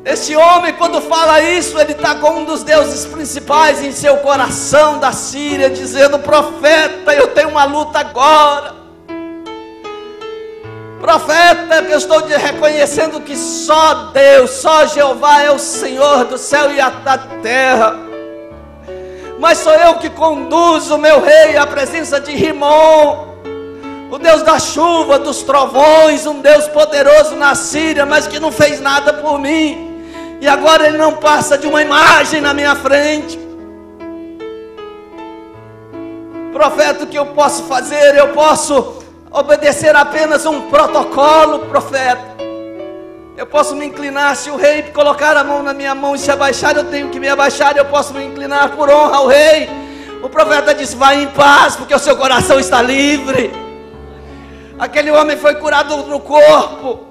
Este homem, quando fala isso, ele está com um dos deuses principais em seu coração da Síria, dizendo: profeta, eu tenho uma luta agora. Profeta, eu estou reconhecendo que só Deus, só Jeová é o Senhor do céu e da terra. Mas sou eu que conduzo o meu rei à presença de Rimon, o Deus da chuva, dos trovões, um Deus poderoso na Síria, mas que não fez nada por mim. E agora ele não passa de uma imagem na minha frente. Profeta, o que eu posso fazer? Eu posso obedecer apenas um protocolo, profeta. Eu posso me inclinar, se o rei colocar a mão na minha mão e se abaixar, eu tenho que me abaixar, eu posso me inclinar por honra ao rei. O profeta disse: vai em paz, porque o seu coração está livre. Aquele homem foi curado no corpo,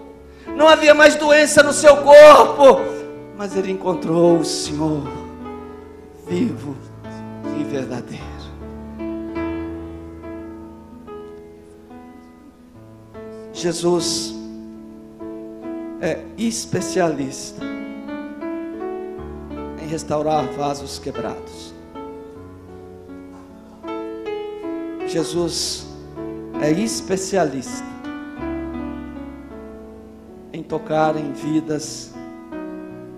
não havia mais doença no seu corpo, mas ele encontrou o Senhor vivo e verdadeiro. Jesus é especialista em restaurar vasos quebrados. Jesus é especialista em tocar em vidas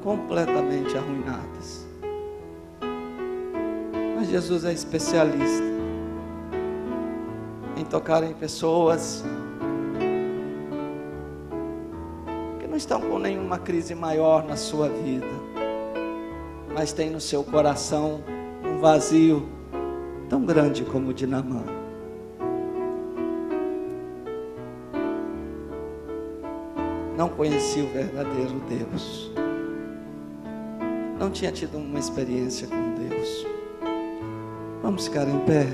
completamente arruinadas. Mas Jesus é especialista em tocar em pessoas não estão com nenhuma crise maior na sua vida, mas tem no seu coração um vazio tão grande como o de Naamã. Não conhecia o verdadeiro Deus, não tinha tido uma experiência com Deus. Vamos ficar em pé.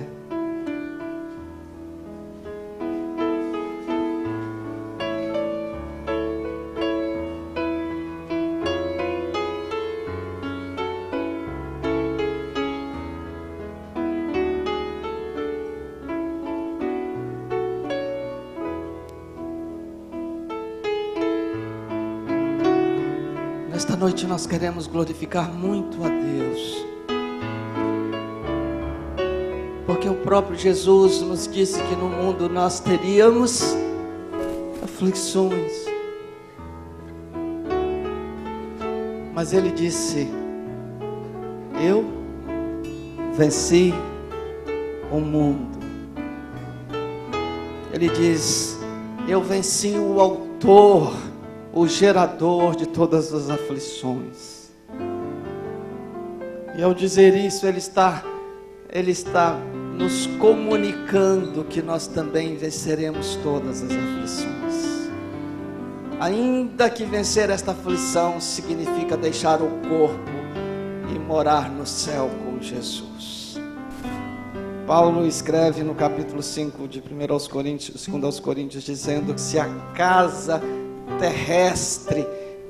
Esta noite nós queremos glorificar muito a Deus, porque o próprio Jesus nos disse que no mundo nós teríamos aflições, mas Ele disse: eu venci o mundo. Ele diz: eu venci o autor, o gerador de todas as aflições. E ao dizer isso, Ele está nos comunicando que nós também venceremos todas as aflições. Ainda que vencer esta aflição significa deixar o corpo e morar no céu com Jesus. Paulo escreve no capítulo 5 de 1 aos Coríntios, 2 aos Coríntios, dizendo que se a casa terrestre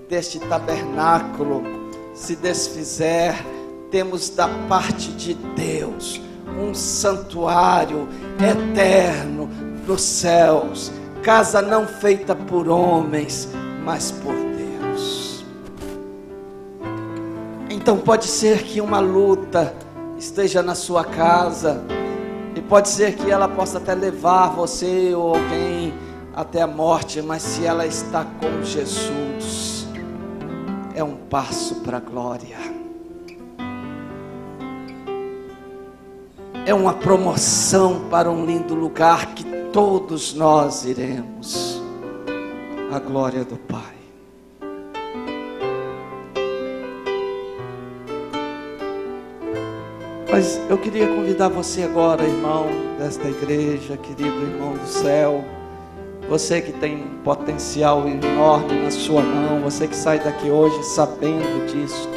deste tabernáculo se desfizer, temos da parte de Deus um santuário eterno nos céus, casa não feita por homens, mas por Deus. Então pode ser que uma luta esteja na sua casa, e pode ser que ela possa até levar você ou alguém até a morte, mas se ela está com Jesus, é um passo para a glória, é uma promoção para um lindo lugar que todos nós iremos, a glória do Pai. Mas eu queria convidar você agora, irmão desta igreja, querido irmão do céu, você que tem um potencial enorme na sua mão, você que sai daqui hoje sabendo disso,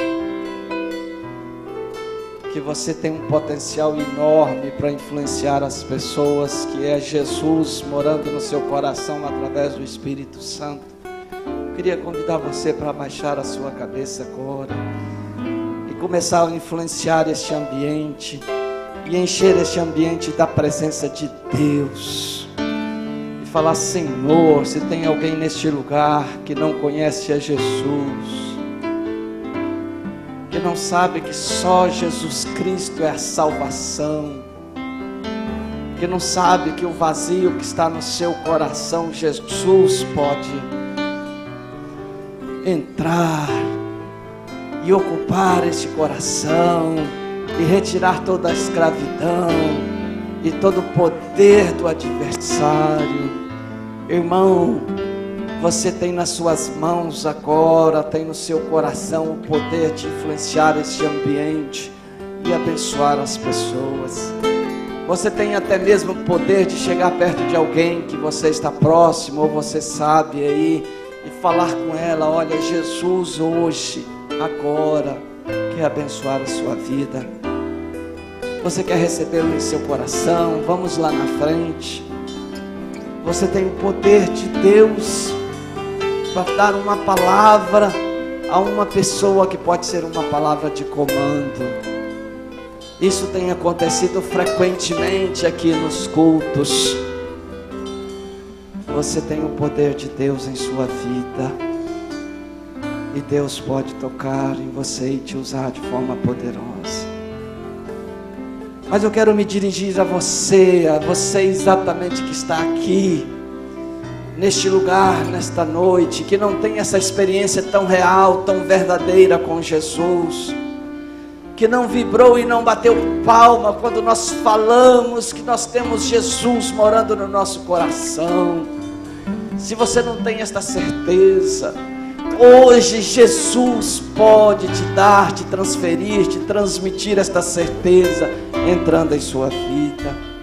que você tem um potencial enorme para influenciar as pessoas, que é Jesus morando no seu coração através do Espírito Santo. Eu queria convidar você para abaixar a sua cabeça agora e começar a influenciar este ambiente e encher este ambiente da presença de Deus. Falar: Senhor, se tem alguém neste lugar que não conhece a Jesus, que não sabe que só Jesus Cristo é a salvação, que não sabe que o vazio que está no seu coração, Jesus pode entrar e ocupar este coração e retirar toda a escravidão e todo o poder do adversário. Irmão, você tem nas suas mãos agora, tem no seu coração o poder de influenciar este ambiente e abençoar as pessoas. Você tem até mesmo o poder de chegar perto de alguém que você está próximo, ou você sabe aí, e falar com ela: olha, Jesus hoje, agora, quer abençoar a sua vida. Você quer recebê-lo em seu coração? Vamos lá na frente. Você tem o poder de Deus para dar uma palavra a uma pessoa que pode ser uma palavra de comando. Isso tem acontecido frequentemente aqui nos cultos. Você tem o poder de Deus em sua vida, e Deus pode tocar em você e te usar de forma poderosa. Mas eu quero me dirigir a você exatamente que está aqui, neste lugar, nesta noite, que não tem essa experiência tão real, tão verdadeira com Jesus, que não vibrou e não bateu palma quando nós falamos que nós temos Jesus morando no nosso coração. Se você não tem esta certeza, Hoje Jesus pode te dar, te transferir, te transmitir esta certeza entrando em sua vida.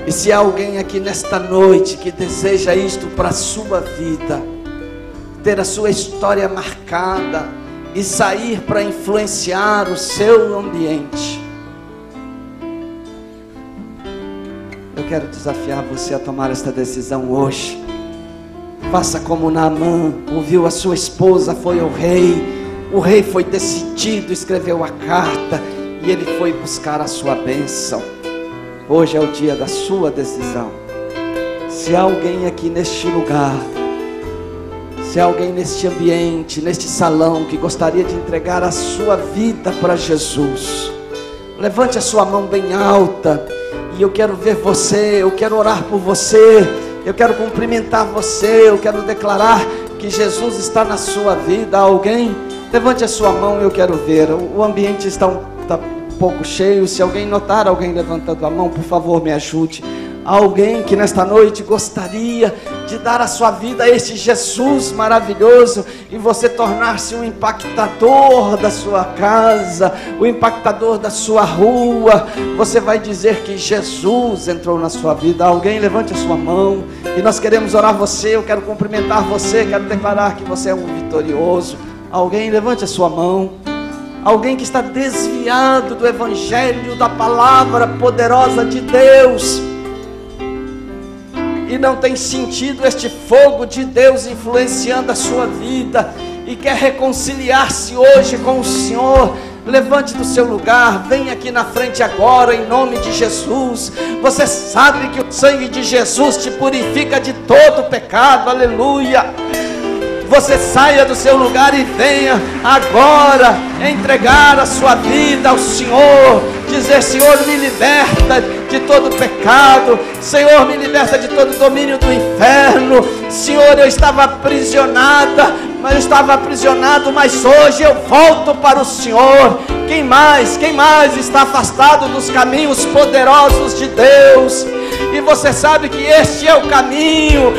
E se há alguém aqui nesta noite que deseja isto para a sua vida, ter a sua história marcada e sair para influenciar o seu ambiente, eu quero desafiar você a tomar esta decisão hoje. Faça como Naamã, ouviu a sua esposa, foi ao rei. O rei foi decidido, escreveu a carta e ele foi buscar a sua bênção. Hoje é o dia da sua decisão. Se há alguém aqui neste lugar, se há alguém neste ambiente, neste salão, que gostaria de entregar a sua vida para Jesus, levante a sua mão bem alta. E eu quero ver você, eu quero orar por você, eu quero cumprimentar você, eu quero declarar que Jesus está na sua vida. Alguém? Levante a sua mão, eu quero ver. O ambiente está um pouco cheio. Se alguém notar alguém levantando a mão, por favor, me ajude. Alguém que nesta noite gostaria de dar a sua vida a este Jesus maravilhoso e você tornar-se um impactador da sua casa, o impactador da sua rua. Você vai dizer que Jesus entrou na sua vida. Alguém? Levante a sua mão e nós queremos orar você. Eu quero cumprimentar você, quero declarar que você é um vitorioso. Alguém? Levante a sua mão. Alguém que está desviado do evangelho, da palavra poderosa de Deus e não tem sentido este fogo de Deus influenciando a sua vida e quer reconciliar-se hoje com o Senhor. Levante do seu lugar, venha aqui na frente agora, em nome de Jesus. Você sabe que o sangue de Jesus te purifica de todo pecado, aleluia. Você saia do seu lugar e venha agora entregar a sua vida ao Senhor. Dizer: Senhor, me liberta de todo pecado. Senhor, me liberta de todo domínio do inferno. Senhor, eu estava aprisionada, mas eu estava aprisionado, mas hoje eu volto para o Senhor. Quem mais está afastado dos caminhos poderosos de Deus? E você sabe que este é o caminho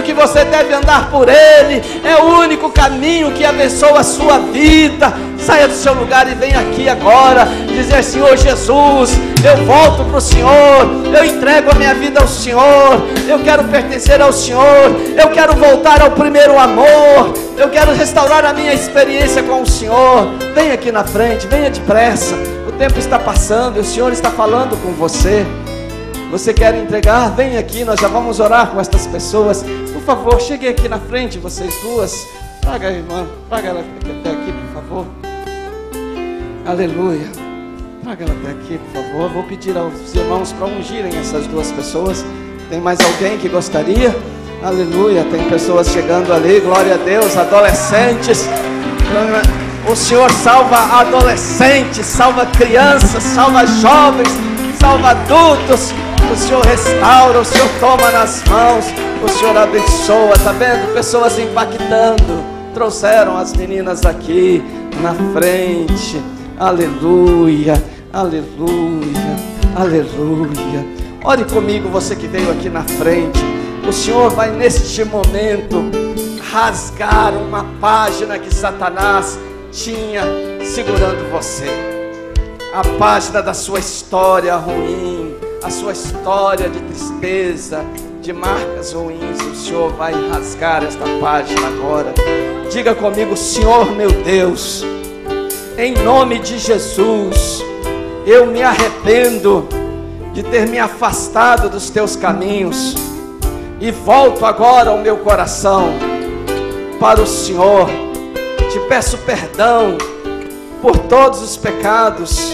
que você deve andar por ele, é o único caminho que abençoa a sua vida. Saia do seu lugar e venha aqui agora, dizer: Senhor Jesus, eu volto para o Senhor, eu entrego a minha vida ao Senhor, eu quero pertencer ao Senhor, eu quero voltar ao primeiro amor, eu quero restaurar a minha experiência com o Senhor. Venha aqui na frente, venha depressa, o tempo está passando e o Senhor está falando com você. Você quer entregar? Vem aqui, nós já vamos orar com estas pessoas. Por favor, cheguem aqui na frente, vocês duas. Traga a irmã, traga ela até aqui, por favor. Aleluia. Traga ela até aqui, por favor. Vou pedir aos irmãos para ungirem essas duas pessoas. Tem mais alguém que gostaria? Aleluia. Tem pessoas chegando ali, glória a Deus. Adolescentes. O Senhor salva adolescentes, salva crianças, salva jovens, salva adultos. O Senhor restaura, o Senhor toma nas mãos, o Senhor abençoa. Está vendo? Pessoas impactando. Trouxeram as meninas aqui na frente. Aleluia, aleluia, aleluia. Ore comigo, você que veio aqui na frente. O Senhor vai neste momento rasgar uma página que Satanás tinha segurando você. A página da sua história ruim, a sua história de tristeza, de marcas ruins. O Senhor vai rasgar esta página agora. Diga comigo: Senhor meu Deus, em nome de Jesus, eu me arrependo de ter me afastado dos teus caminhos e volto agora o meu coração para o Senhor. Te peço perdão por todos os pecados,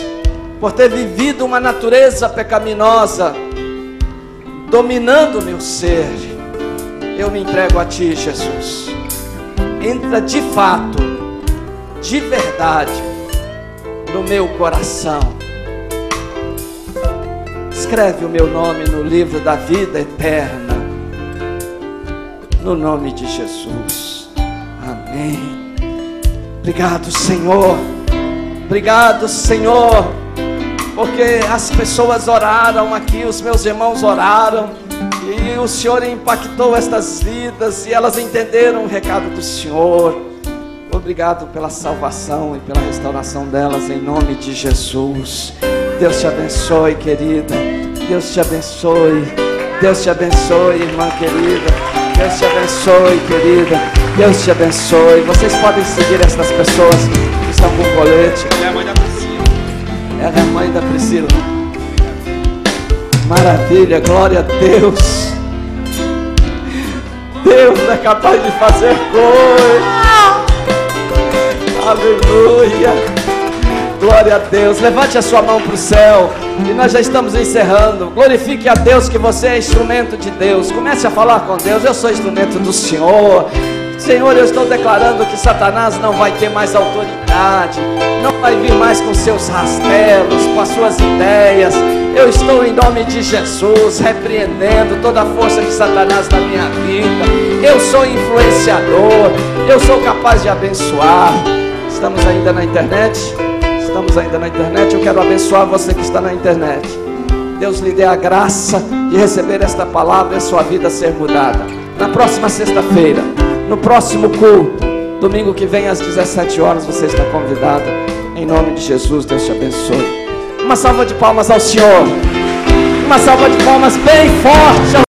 por ter vivido uma natureza pecaminosa dominando o meu ser. Eu me entrego a Ti, Jesus. Entra de fato, de verdade, no meu coração. Escreve o meu nome no livro da vida eterna, no nome de Jesus. Amém. Obrigado, Senhor. Obrigado, Senhor, porque as pessoas oraram aqui, os meus irmãos oraram, E o Senhor impactou estas vidas e elas entenderam o recado do Senhor. Obrigado pela salvação e pela restauração delas, em nome de Jesus. Deus te abençoe, querida. Deus te abençoe. Deus te abençoe, irmã querida. Deus te abençoe, querida. Deus te abençoe. Vocês podem seguir essas pessoas que estão com colete. Ela é a mãe da Priscila. Ela é a mãe da Priscila. Maravilha, glória a Deus. Deus é capaz de fazer coisas. Aleluia. Glória a Deus. Levante a sua mão para o céu. E nós já estamos encerrando. Glorifique a Deus que você é instrumento de Deus. Comece a falar com Deus. Eu sou instrumento do Senhor. Senhor, eu estou declarando que Satanás não vai ter mais autoridade. Não vai vir mais com seus rastelos, com as suas ideias. Eu estou em nome de Jesus repreendendo toda a força de Satanás na minha vida. Eu sou influenciador. Eu sou capaz de abençoar. Estamos ainda na internet? Estamos ainda na internet. Eu quero abençoar você que está na internet. Deus lhe dê a graça de receber esta palavra e a sua vida ser mudada. Na próxima sexta-feira, no próximo culto, domingo que vem às 17 horas, você está convidado. Em nome de Jesus, Deus te abençoe. Uma salva de palmas ao Senhor. Uma salva de palmas bem forte ao